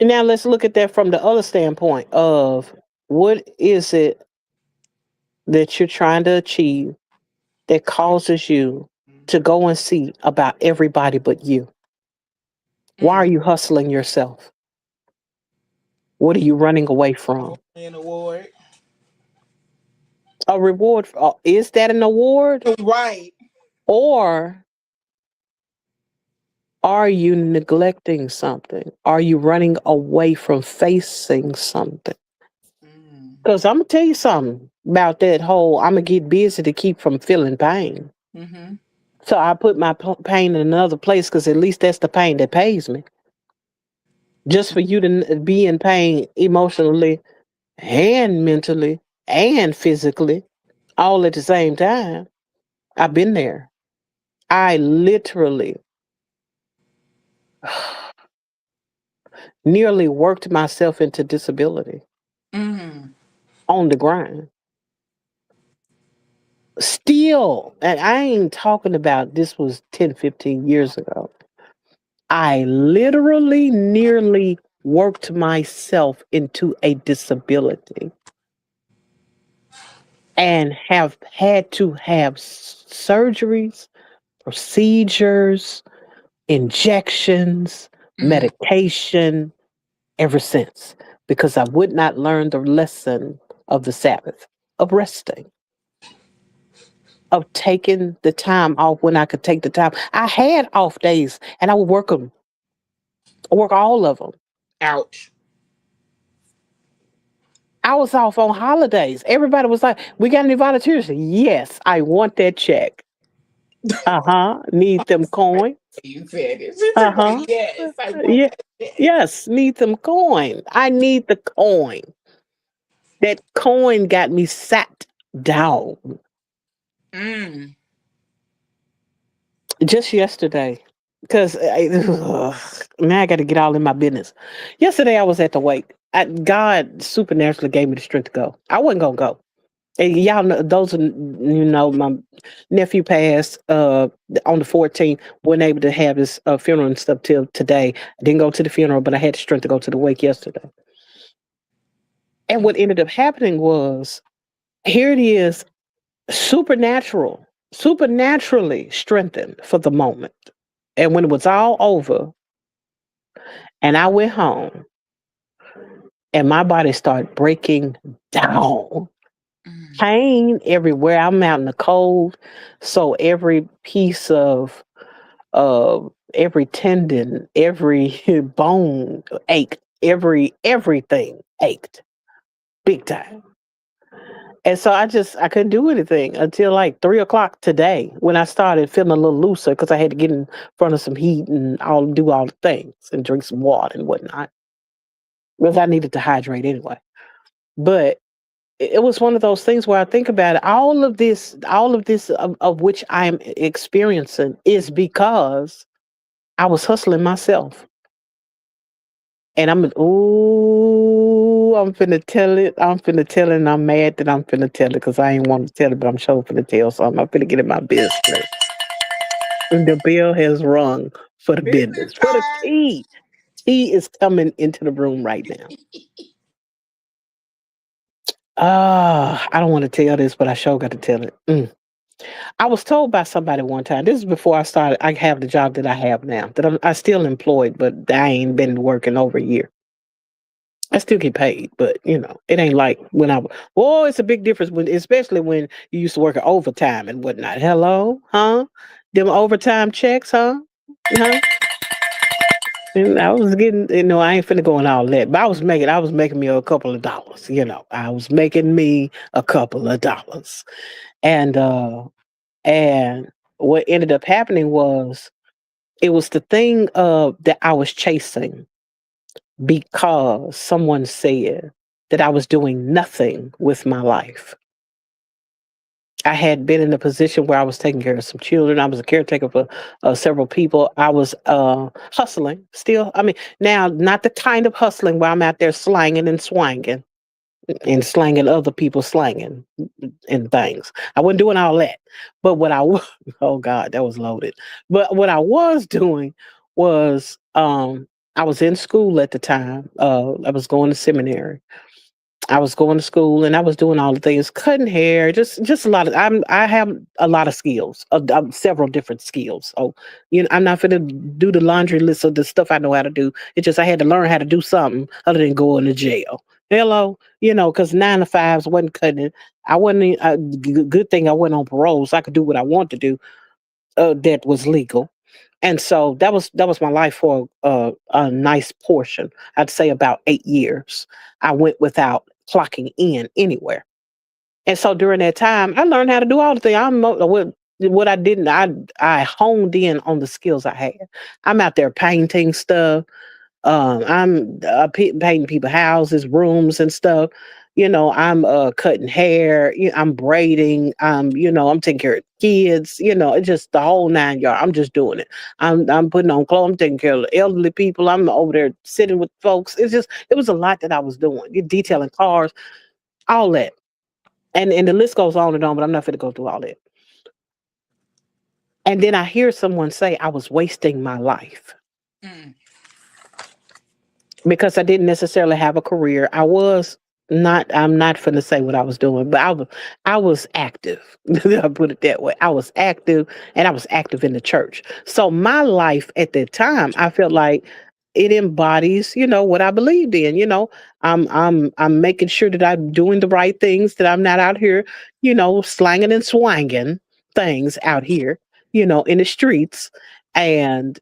And now let's look at that from the other standpoint of what is it that you're trying to achieve that causes you to go and see about everybody but you? Why are Mm. you hustling yourself? What are you running away Oh, from? an award. A reward? Is that an award? Right. Or are you neglecting something? Are you running away from facing something? Mm. Because I'm going to tell you something about that whole I'm going to get busy to keep from feeling pain. Mm-hmm. So I put my pain in another place because at least that's the pain that pays me. Just for you to be in pain emotionally and mentally and physically all at the same time. I've been there. I literally nearly worked myself into disability Mm. on the grind. Still, and I ain't talking about this was 10, 15 years ago. I literally nearly worked myself into a disability and have had to have surgeries, procedures, injections, Mm. medication ever since because I would not learn the lesson of the Sabbath, of resting, of taking the time off when I could take the time. I had off days and I would work them, work all of them. Ouch. I was off on holidays. Everybody was like, "We got any volunteers?" Yes, I want that check. Uh huh. Need them coins. You said it. She Uh took my huh. yes. I want Yeah. that check. Yes, need them coin. I need the coin. That coin got me sat down Mm. just yesterday. Because now I got to get all in my business. Yesterday I was at the wake. God supernaturally gave me the strength to go. I wasn't gonna go. And y'all know those are, my nephew passed on the 14th. Wasn't able to have his funeral and stuff till today. I didn't go to the funeral, but I had the strength to go to the wake yesterday. And what ended up happening was, here it is, supernaturally strengthened for the moment. And when it was all over, and I went home, and my body started breaking down. Mm. Pain everywhere. I'm out in the cold, so every piece of every tendon, every bone ached, everything ached big time. And so I couldn't do anything until like 3 o'clock today when I started feeling a little looser because I had to get in front of some heat and do all the things and drink some water and whatnot because I needed to hydrate anyway. But it was one of those things where I think about it. All of this of which I'm experiencing is because I was hustling myself. And I'm finna tell it. I'm finna tell it, and I'm mad that I'm finna tell it because I ain't want to tell it, but I'm sure finna tell something. I'm finna get in my business. And the bell has rung for the Business business. For the time. tea. Tea is coming into the room right now. I don't want to tell this, but I sure got to tell it. I was told by somebody one time. This is before I started. I have the job that I have now. That I still employed, but I ain't been working over a year. I still get paid, but it ain't like when I. Oh, it's a big difference when, especially when you used to work overtime and whatnot. Hello, huh? Them overtime checks, huh? Huh? And I was getting, I ain't finna go on all that, but I was making me a couple of dollars. I was making me a couple of dollars, and and what ended up happening was it was the thing that I was chasing because someone said that I was doing nothing with my life. I had been in a position where I was taking care of some children. I was a caretaker for several people. I was hustling still. I mean, now, not the kind of hustling where I'm out there slanging and swanging and slanging other people slanging and things. I wasn't doing all that. But what I was, oh God, that was loaded. But what I was doing was, I was in school at the time. I was going to seminary. I was going to school and I was doing all the things, cutting hair, just a lot of. I have a lot of skills, several different skills. So, I'm not going to do the laundry list of the stuff I know how to do. It's just I had to learn how to do something other than going to jail. Hello, because 9 to 5s wasn't cutting it. I wasn't. Good thing I went on parole, so I could do what I want to do. That was legal. And so that was my life for a nice portion. I'd say about 8 years. I went without clocking in anywhere. And so during that time, I learned how to do all the things. What I didn't, I honed in on the skills I had. I'm out there painting stuff. I'm painting people houses, rooms, and stuff. I'm cutting hair. I'm braiding. I'm taking care of kids. It's just the whole 9 yards. I'm just doing it. I'm putting on clothes. I'm taking care of the elderly people. I'm over there sitting with folks. It was a lot that I was doing. Detailing cars, all that, and the list goes on and on. But I'm not going to go through all that. And then I hear someone say I was wasting my life Mm. because I didn't necessarily have a career. I'm not finna say what I was doing, but I was active. I put it that way. I was active and I was active in the church. So my life at that time, I felt like it embodies, what I believed in. I'm making sure that I'm doing the right things, that I'm not out here, slanging and swanging things out here, in the streets. And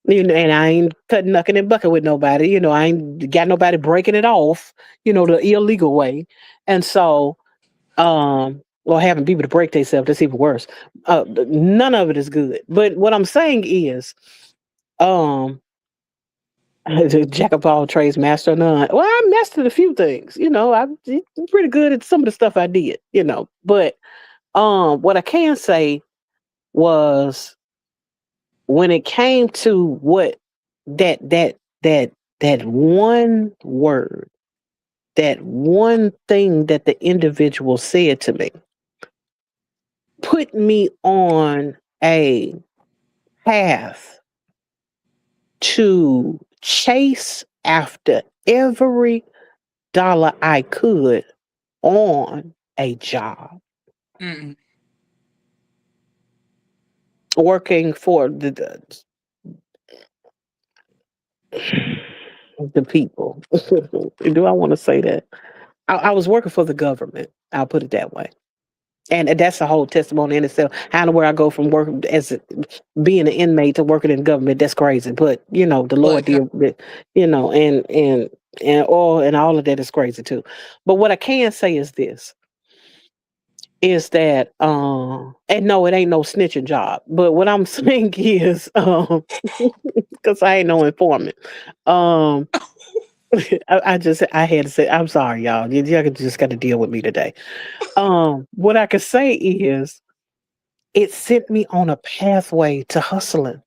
And I ain't cutting knucking and bucking with nobody. I ain't got nobody breaking it off, the illegal way. And so, or having people to break themselves, that's even worse. None of it is good. But what I'm saying is, um, jack of all trades, master of none. Well, I mastered a few things. I'm pretty good at some of the stuff I did. But what I can say was when it came to what that that one word, that one thing that the individual said to me, put me on a path to chase after every dollar I could on a job, Mm. working for the people. Do I want to say that? I was working for the government. I'll put it that way. And that's a whole testimony in itself. How and where I go from working being an inmate to working in government, that's crazy. But the Lord But God, did, and all of that is crazy too. But what I can say is this: is that and no, it ain't no snitching job. But what I'm saying is, because I ain't no informant, um, I had to say, I'm sorry, y'all. You just got to deal with me today. What I could say is it sent me on a pathway to hustling.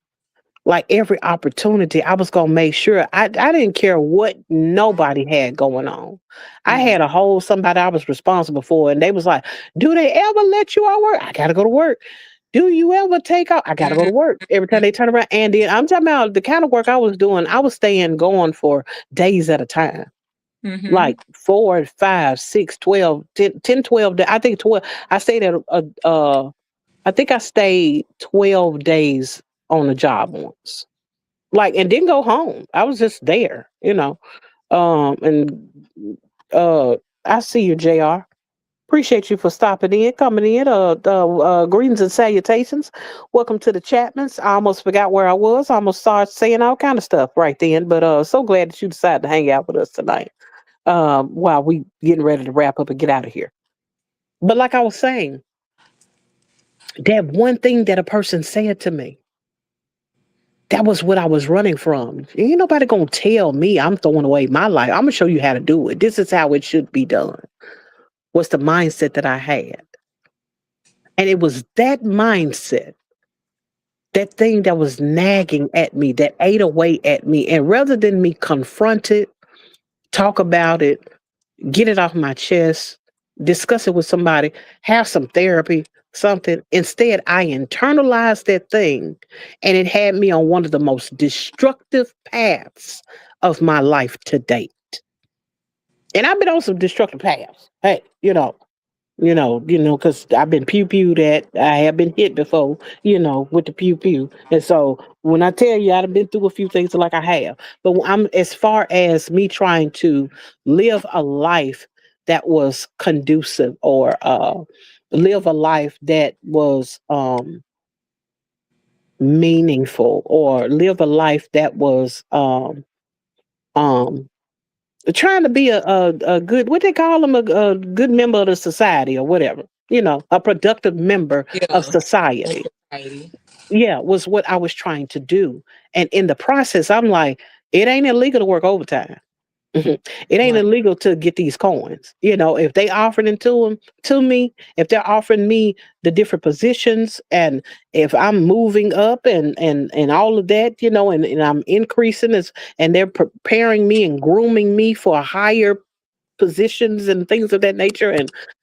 Like every opportunity, I was gonna make sure I didn't care what nobody had going on. I mm, had a whole somebody I was responsible for, and they was like, "Do they ever let you out work?" I gotta go to work. Do you ever take out? I gotta go mm, to work. Every time mm, they turn around, and then I'm talking about the kind of work I was doing. I was staying going for days at a time, mm-hmm. like 4, 5, 6, 12, 10, 10, 12. I think 12. I stayed at I think I stayed 12 days on the job once. Like, and didn't go home. I was just there, and I see you, JR. Appreciate you for stopping in, coming in. Greetings and salutations. Welcome to the Chapmans. I almost forgot where I was. I almost started saying all kind of stuff right then. But so glad that you decided to hang out with us tonight. While we getting ready to wrap up and get out of here. But like I was saying, that one thing that a person said to me, that was what I was running from. Ain't nobody gonna tell me I'm throwing away my life. I'm gonna show you how to do it. This is how it should be done. Was the mindset that I had. And it was that mindset, that thing that was nagging at me, that ate away at me. And rather than me confront it, talk about it, get it off my chest, discuss it with somebody, have some therapy, something. Instead, I internalized that thing and it had me on one of the most destructive paths of my life to date. And I've been on some destructive paths. Hey, because I've been pew pewed at. I have been hit before, with the pew pew. And so when I tell you I've been through a few things like I have, but I'm as far as me trying to live a life that was conducive or live a life that was meaningful or live a life that was um trying to be a good, what they call them, a good member of the society or whatever, a productive member of Yeah, of society. society. Yeah, was what I was trying to do. And in the process, I'm like, it ain't illegal to work overtime. It ain't Right. illegal to get these coins. If they offering it to me, if they're offering me the different positions, and if I'm moving up and all of that, and I'm increasing this, and they're preparing me and grooming me for higher positions and things of that nature,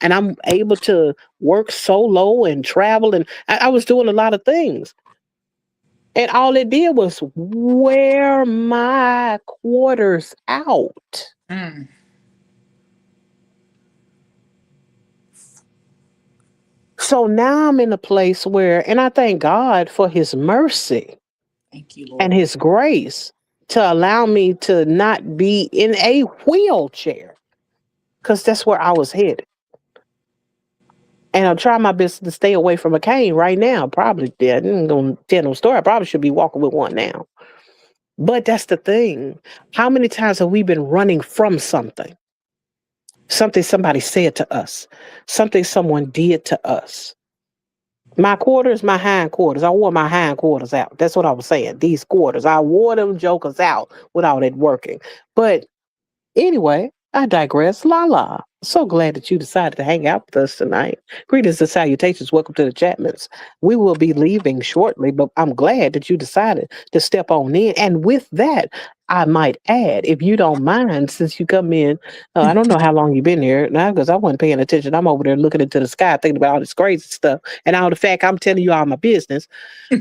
and I'm able to work solo and travel, and I was doing a lot of things, and all it did was wear my quarters out. Mm. So now I'm in a place where, and I thank God for his mercy Thank you, and Lord. his grace to allow me to not be in a wheelchair, because that's where I was headed. And I'm trying my best to stay away from a cane right now. Probably, yeah, I didn't gonna tell no story. I probably should be walking with one now. But that's the thing. How many times have we been running from something? Something somebody said to us, something someone did to us. My quarters, my hind quarters. I wore my hind quarters out. That's what I was saying. These quarters, I wore them jokers out without it working. But anyway, I digress. La la. So glad that you decided to hang out with us tonight. Greetings and salutations. Welcome to the Chapmans. We will be leaving shortly, but I'm glad that you decided to step on in. And with that, I might add, if you don't mind, since you come in, I don't know how long you've been here now because I wasn't paying attention. I'm over there looking into the sky, thinking about all this crazy stuff, and all the fact I'm telling you all my business.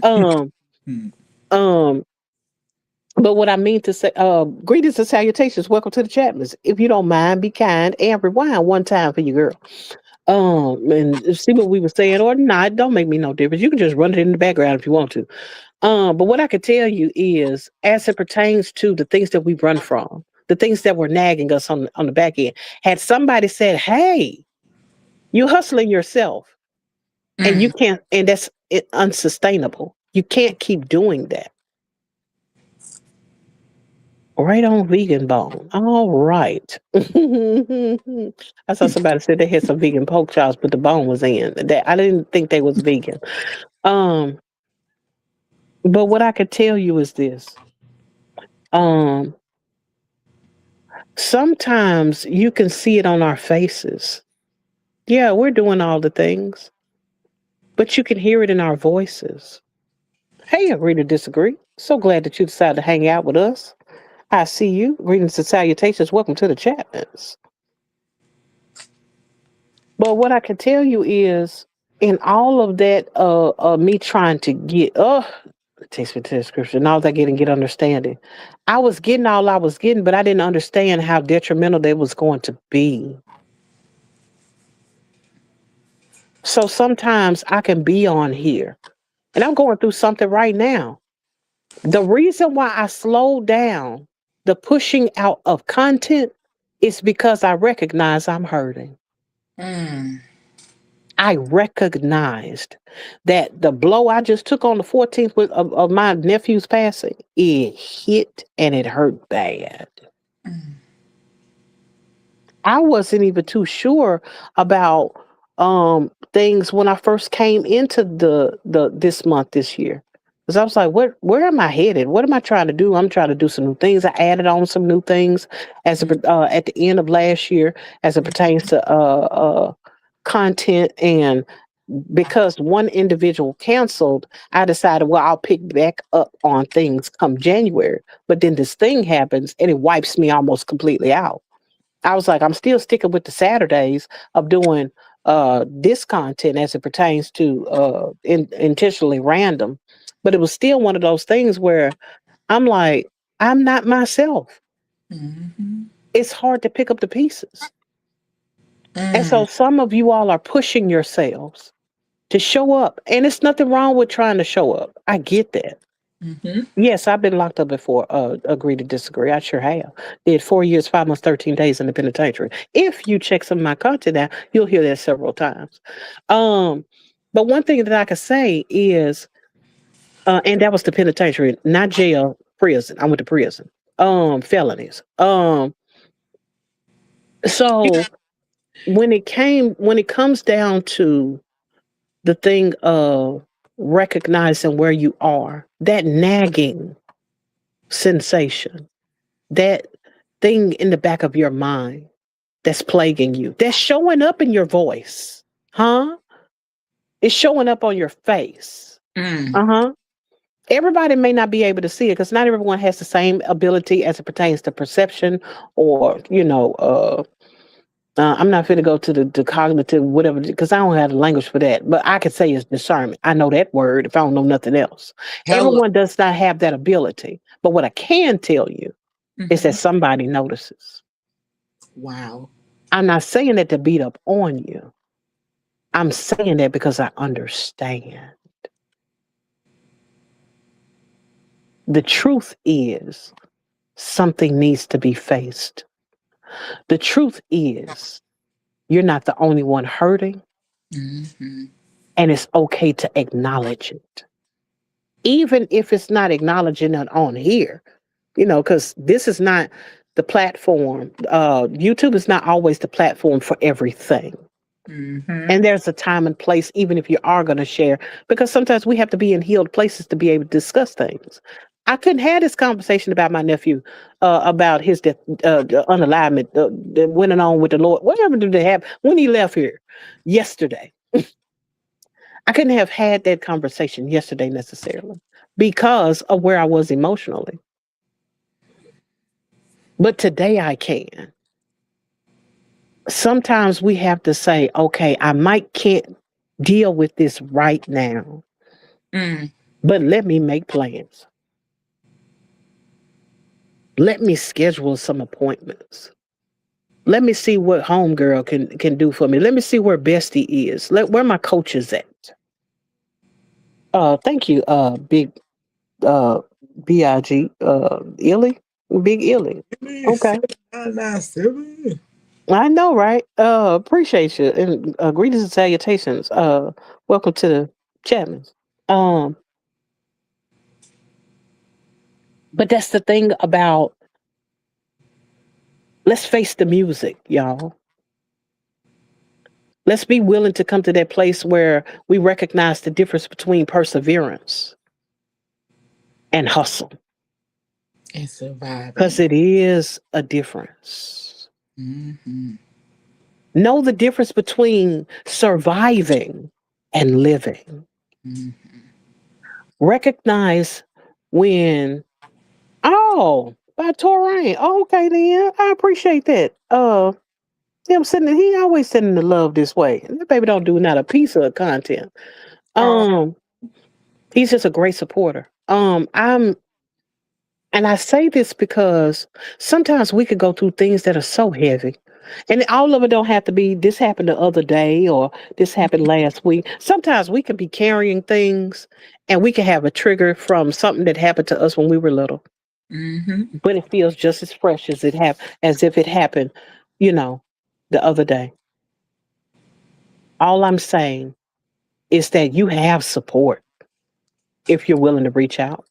Um, um, but what I mean to say, greetings and salutations. Welcome to the Chapmans. If you don't mind, be kind and rewind one time for your girl. And see what we were saying or not. Don't make me no difference. You can just run it in the background if you want to. But what I can tell you is, as it pertains to the things that we run from, the things that were nagging us on the back end, had somebody said, "Hey, you hustling yourself, and you Mm. can't, and that's unsustainable. You can't keep doing that." Right on vegan bone. All right. I saw somebody said they had some vegan pork chops, but the bone was in. That I didn't think they was vegan. Um, but what I could tell you is this. Um, Sometimes you can see it on our faces. Yeah, we're doing all the things, but you can hear it in our voices. Hey, agree to disagree. So glad that you decided to hang out with us. I see you. Greetings and salutations. Welcome to the chat. But what I can tell you is, in all of that, me trying to get, it takes me to the scripture, and all that getting, get understanding. I was getting all I was getting, but I didn't understand how detrimental that was going to be. So sometimes I can be on here, and I'm going through something right now. The reason why I slowed down the pushing out of content is because I recognize I'm hurting. Mm. I recognized that the blow I just took on the 14th of my nephew's passing, it hit and it hurt bad. Mm. I wasn't even too sure about things when I first came into the this month this year. Because I was like, where am I headed? What am I trying to do? I'm trying to do some new things. I added on some new things at the end of last year as it pertains to content, and because one individual canceled, I decided, well, I'll pick back up on things come January. But then this thing happens and it wipes me almost completely out. I was like, I'm still sticking with the Saturdays of doing this content as it pertains to intentionally random. But it was still one of those things where I'm like, I'm not myself. Mhm. It's hard to pick up the pieces. And so Mm. some of you all are pushing yourselves to show up. And it's nothing wrong with trying to show up. I get that. Mhm. Yes, I've been locked up before. Agree to disagree. I sure have. Did 4 years, 5 months, 13 days in the penitentiary. If you check some of my content out, you'll hear that several times. Um, but one thing that I could say is, and that was the penitentiary, not jail, prison. I went to prison. Felonies. So when it comes down to the thing of recognizing where you are, that nagging sensation, that thing in the back of your mind that's plaguing you, that's showing up in your voice, huh? It's showing up on your face. Mm. Uh-huh. Everybody may not be able to see it because not everyone has the same ability as it pertains to perception or, I'm not going to go to the cognitive, whatever, because I don't have the language for that. But I could say it's discernment. I know that word if I don't know nothing else. Hello. Everyone does not have that ability. But what I can tell you is that Mhm. somebody notices. Wow. I'm not saying that to beat up on you. I'm saying that because I understand. The truth is something needs to be faced. The truth is you're not the only one hurting, Mhm. and it's okay to acknowledge it. Even if it's not acknowledging it on here, because this is not the platform. YouTube is not always the platform for everything. Mm-hmm. And there's a time and place, even if you are going to share, because sometimes we have to be in healed places to be able to discuss things. I couldn't have this conversation about my nephew, about his death, the unalignment, that went on with the Lord. Whatever did they have when he left here yesterday? I couldn't have had that conversation yesterday necessarily because of where I was emotionally. But today I can. Sometimes we have to say, okay, I might can't deal with this right now, Mm. but let me make plans. Let me schedule some appointments. Let me see what homegirl can do for me. Let me see where Bestie is. Where my coach is at. Thank you, big uh BIG Illy. Big Illy. Okay. 797. I know, right? Appreciate you. And greetings and salutations. Welcome to the Chapman's. Um, but that's the thing about, let's face the music, y'all. Let's be willing to come to that place where we recognize the difference between perseverance and hustle. And Because surviving. it is a difference. Mm-hmm. Know the difference between surviving and living. Mm-hmm. Recognize when, oh, by Torian. Oh, okay, then. I appreciate that. Him sending, he always sending the love this way. And that baby don't do not a piece of content. Oh, Um, he's just a great supporter. And I say this because sometimes we could go through things that are so heavy. And all of it don't have to be this happened the other day or this happened last week. Sometimes we can be carrying things and we can have a trigger from something that happened to us when we were little. mm-hmm. But it feels just as fresh as as if it happened, you know, the other day. All I'm saying is that you have support if you're willing to reach out.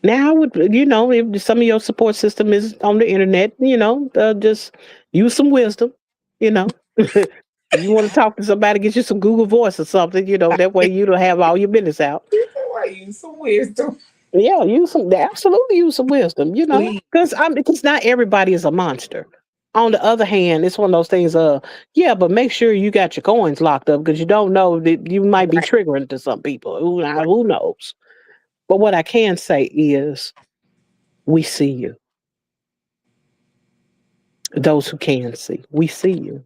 Now, I would, if some of your support system is on the internet, just use some wisdom, you know. If you want to talk to somebody, get you some Google Voice or something, that way you don't have all your business out. I use some wisdom. Yeah, absolutely use some wisdom, Please. because not everybody is a monster. On the other hand, it's one of those things, yeah, but make sure you got your coins locked up because you don't know that you might be Right. triggering to some people. Right. Who knows? But what I can say is we see you. Those who can see, we see you.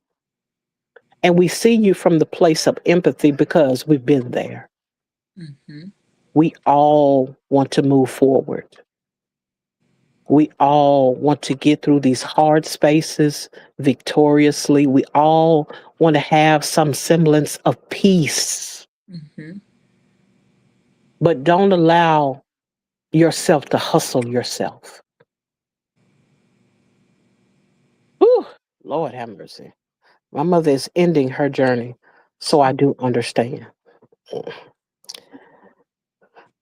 And we see you from the place of empathy because we've been there. Mm-hmm. We all want to move forward. We all want to get through these hard spaces victoriously. We all want to have some semblance of peace, Mm-hmm. but don't allow yourself to hustle yourself. Whew, Lord have mercy. My mother is ending her journey, so I do understand.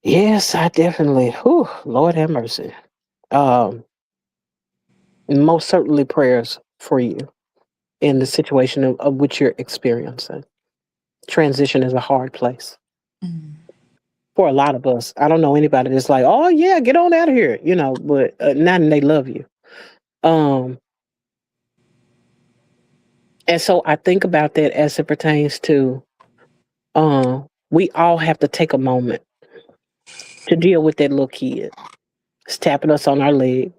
Yes, I definitely. Whew, Lord have mercy. Um, Most certainly prayers for you in the situation of which you're experiencing. Transition is a hard place Mm. for a lot of us. I don't know anybody that's like, oh yeah, get on out of here, but not and they love you. Um, and so I think about that as it pertains to, we all have to take a moment to deal with that little kid. It's tapping us on our leg,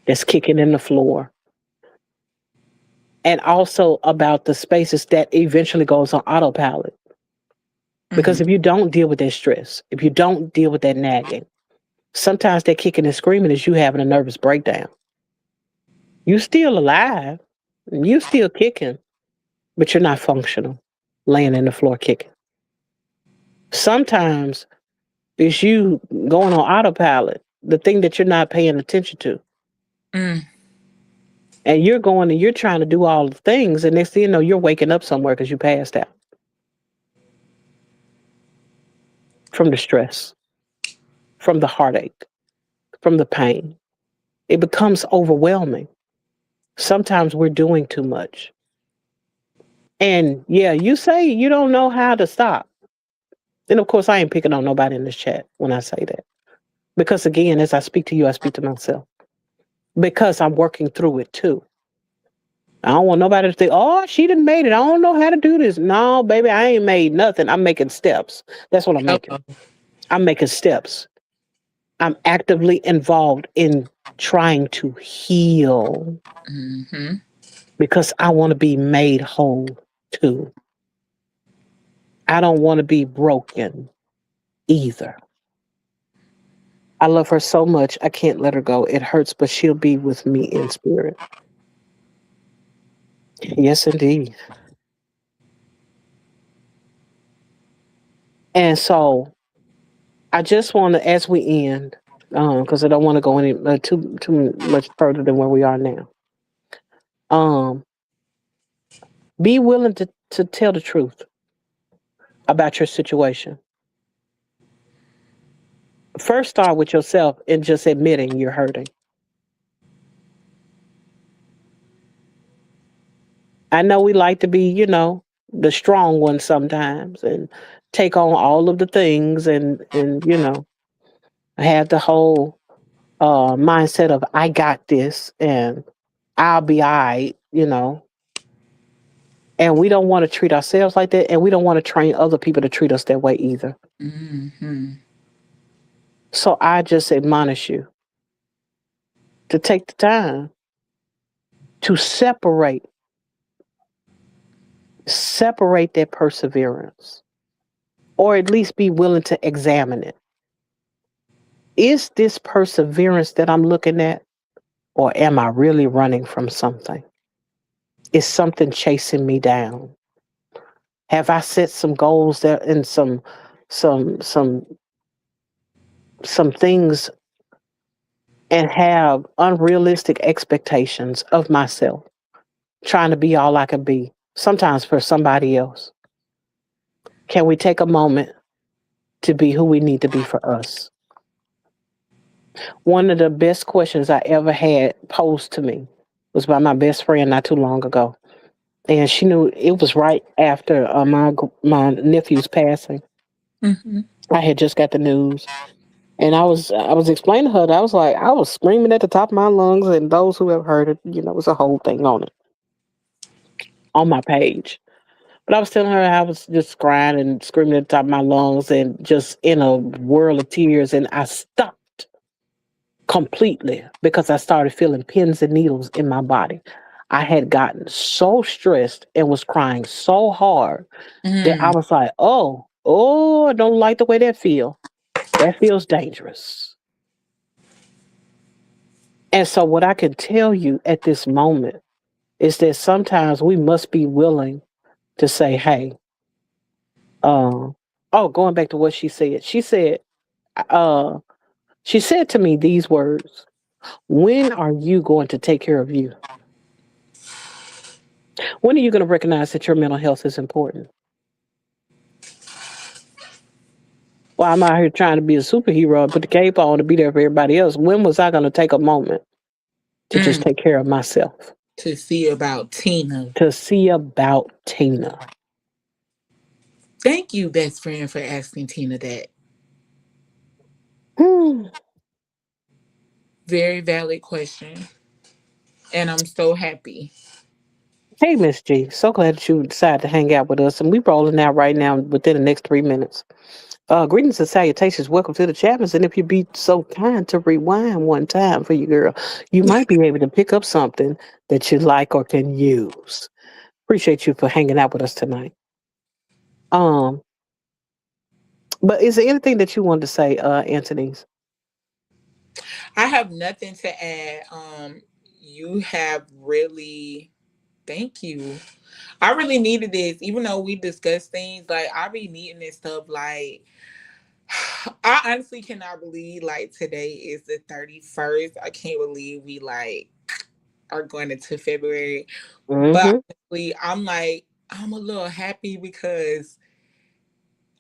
that's kicking in the floor, and also about the spaces that eventually goes on autopilot. Because Mm. if you don't deal with that stress, if you don't deal with that nagging, sometimes that kicking and screaming is you having a nervous breakdown. You still alive, you still kicking, but you're not functional, laying in the floor kicking. Sometimes it's you going on autopilot, the thing that you're not paying attention to. Mm. And you're going and you're trying to do all the things, and next thing you know, you're waking up somewhere because you passed out from the stress, from the heartache, from the pain. It becomes overwhelming. Sometimes we're doing too much. And yeah, you say you don't know how to stop. And of course, I ain't picking on nobody in this chat when I say that. Because again, as I speak to you, I speak to myself. Because I'm working through it too. I don't want nobody to think, oh, she done made it. I don't know how to do this. No, baby, I ain't made nothing. I'm making steps. That's what I'm making. Hello. I'm making steps. I'm actively involved in trying to heal Mm-hmm. because I want to be made whole too. I don't want to be broken either. I love her so much. I can't let her go. It hurts, but she'll be with me in spirit. Yes, indeed. And so I just want to, as we end, because I don't want to go any too much further than where we are now. Um, be willing to tell the truth about your situation. First, start with yourself and just admitting you're hurting. I know we like to be, the strong one sometimes and take on all of the things and have the whole mindset of I got this and I'll be all right. And we don't want to treat ourselves like that, and we don't want to train other people to treat us that way either. Mm-hmm. So I just admonish you to take the time to separate that perseverance, or at least be willing to examine it. Is this perseverance that I'm looking at, or am I really running from something? Is something chasing me down? Have I set some goals that and some some some things and have unrealistic expectations of myself, trying to be all I can be, sometimes for somebody else? Can we take a moment to be who we need to be for us? One of the best questions I ever had posed to me was by my best friend not too long ago. And she knew it was right after my nephew's passing. Mm-hmm. I had just got the news, and I was explaining to her that I was screaming at the top of my lungs, and those who have heard it, it was a whole thing on it on my page. But I was telling her I was just crying and screaming at the top of my lungs and just in a whirl of tears, and I stopped completely because I started feeling pins and needles in my body. I had gotten so stressed and was crying so hard that I Mm. was like, oh, I don't like the way that feel. That feels dangerous. And so what I can tell you at this moment is that sometimes we must be willing to say, hey, uh, going back to what uh, she said to me these words: when are you going to take care of you? When are you going to recognize that your mental health is important? Well, I'm out here trying to be a superhero and put the cape on to be there for everybody else. When was I going to take a moment to just Mm. take care of myself? To see about Tina. To see about Tina. Thank you, best friend, for asking Tina that. Hmm. Very valid question. And I'm so happy. Hey, Miss G. So glad that you decided to hang out with us. And we're rolling out right now within the next 3 minutes. Greetings and salutations. Welcome to the Chapmans. And if you be so kind to rewind one time for you, girl, you might be able to pick up something that you like or can use. Appreciate you for hanging out with us tonight. Um, but is there anything that you wanted to say, Anthony's? I have nothing to add. You have really, thank you. I really needed this, even though we discussed things like I be needing this stuff. Like, I honestly cannot believe like today is the 31st. I can't believe we like are going into February. But Mm-hmm. honestly, I'm a little happy because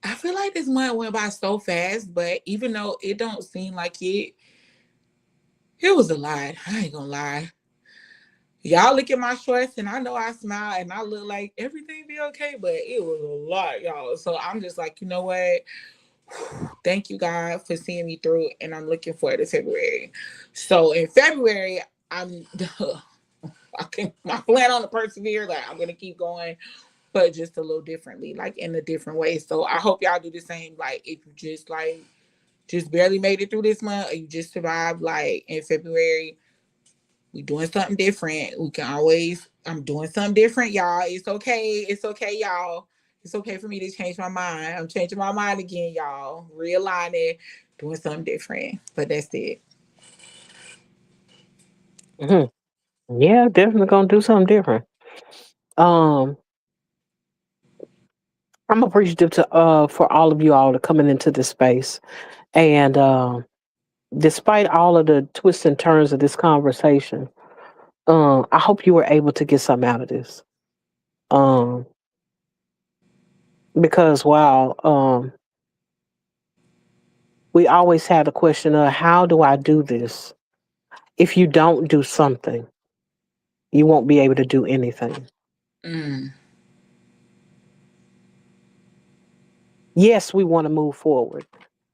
I feel like this month went by so fast. But even though it don't seem like it, 'cause, like, I feel like this month went by so fast, but even though it don't seem like it, 'cause, like, I feel like this month went by so fast, but even though it don't seem like it, 'cause, like, I feel like this month went by so fast, but even though it don't seem like it, It was a lot. I ain't gonna lie. Y'all look at my shorts and I know I smile and I look like everything be okay, but it was a lot, y'all. So I'm just like, you know what? Thank you, God, for seeing me through, and I'm looking forward to February. So in February, I'm I plan on to persevere. Like I'm gonna keep going, but just a little differently, like in a different way. So I hope y'all do the same. Like if you just barely made it through this month, or you just survived, like in February, we doing something different. We can always, I'm doing something different, y'all. It's okay. It's okay, y'all. It's okay for me to change my mind. I'm changing my mind again, y'all. Realigning, doing something different. But that's it. Mhm. Yeah, definitely gonna do something different. Um, I'm appreciative to for all of you all to coming into this space. And despite all of the twists and turns of this conversation, I hope you were able to get something out of this. Um, because while we always have the question of how do I do this? If you don't do something, you won't be able to do anything. Mm. Yes, we want to move forward.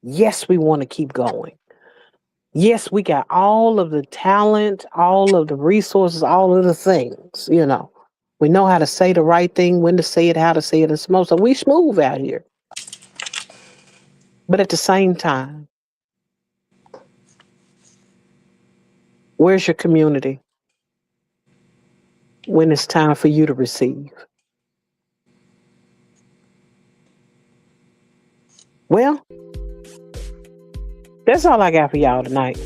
Yes, we want to keep going. Yes, we got all of the talent, all of the resources, all of the things, you know. We know how to say the right thing, when to say it, how to say it, and smooth. So we smooth out here. But at the same time, where's your community when it's time for you to receive? Well, that's all I got for y'all tonight.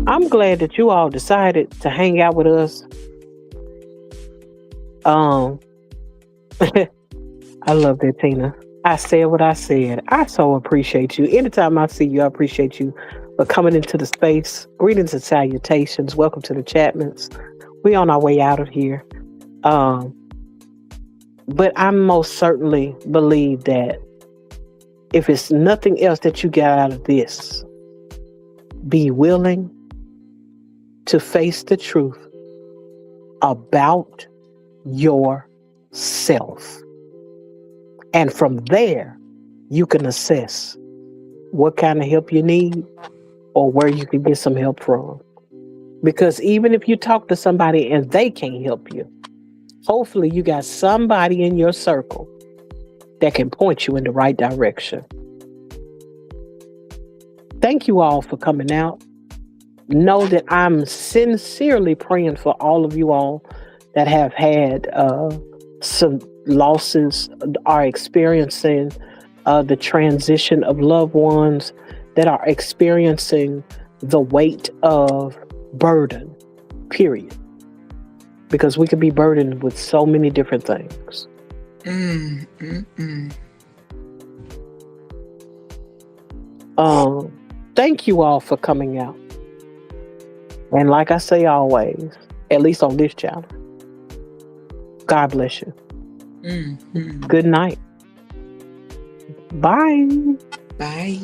I'm glad that you all decided to hang out with us. Um, I love that, Tina. I said what I said. I so appreciate you. Anytime I see you, I appreciate you for coming into the space. Greetings and salutations. Welcome to the Chapmans. We on our way out of here. Um, but I most certainly believe that if it's nothing else that you got out of this, be willing to face the truth about yourself. And from there, you can assess what kind of help you need or where you can get some help from. Because even if you talk to somebody and they can't help you, hopefully you got somebody in your circle that can point you in the right direction. Thank you all for coming out. Know that I'm sincerely praying for all of you all that have had some losses, are experiencing the transition of loved ones, that are experiencing the weight of burden, period. Because we could be burdened with so many different things. Thank you all for coming out. And like I say always, at least on this channel, God bless you. Good night. Bye. Bye.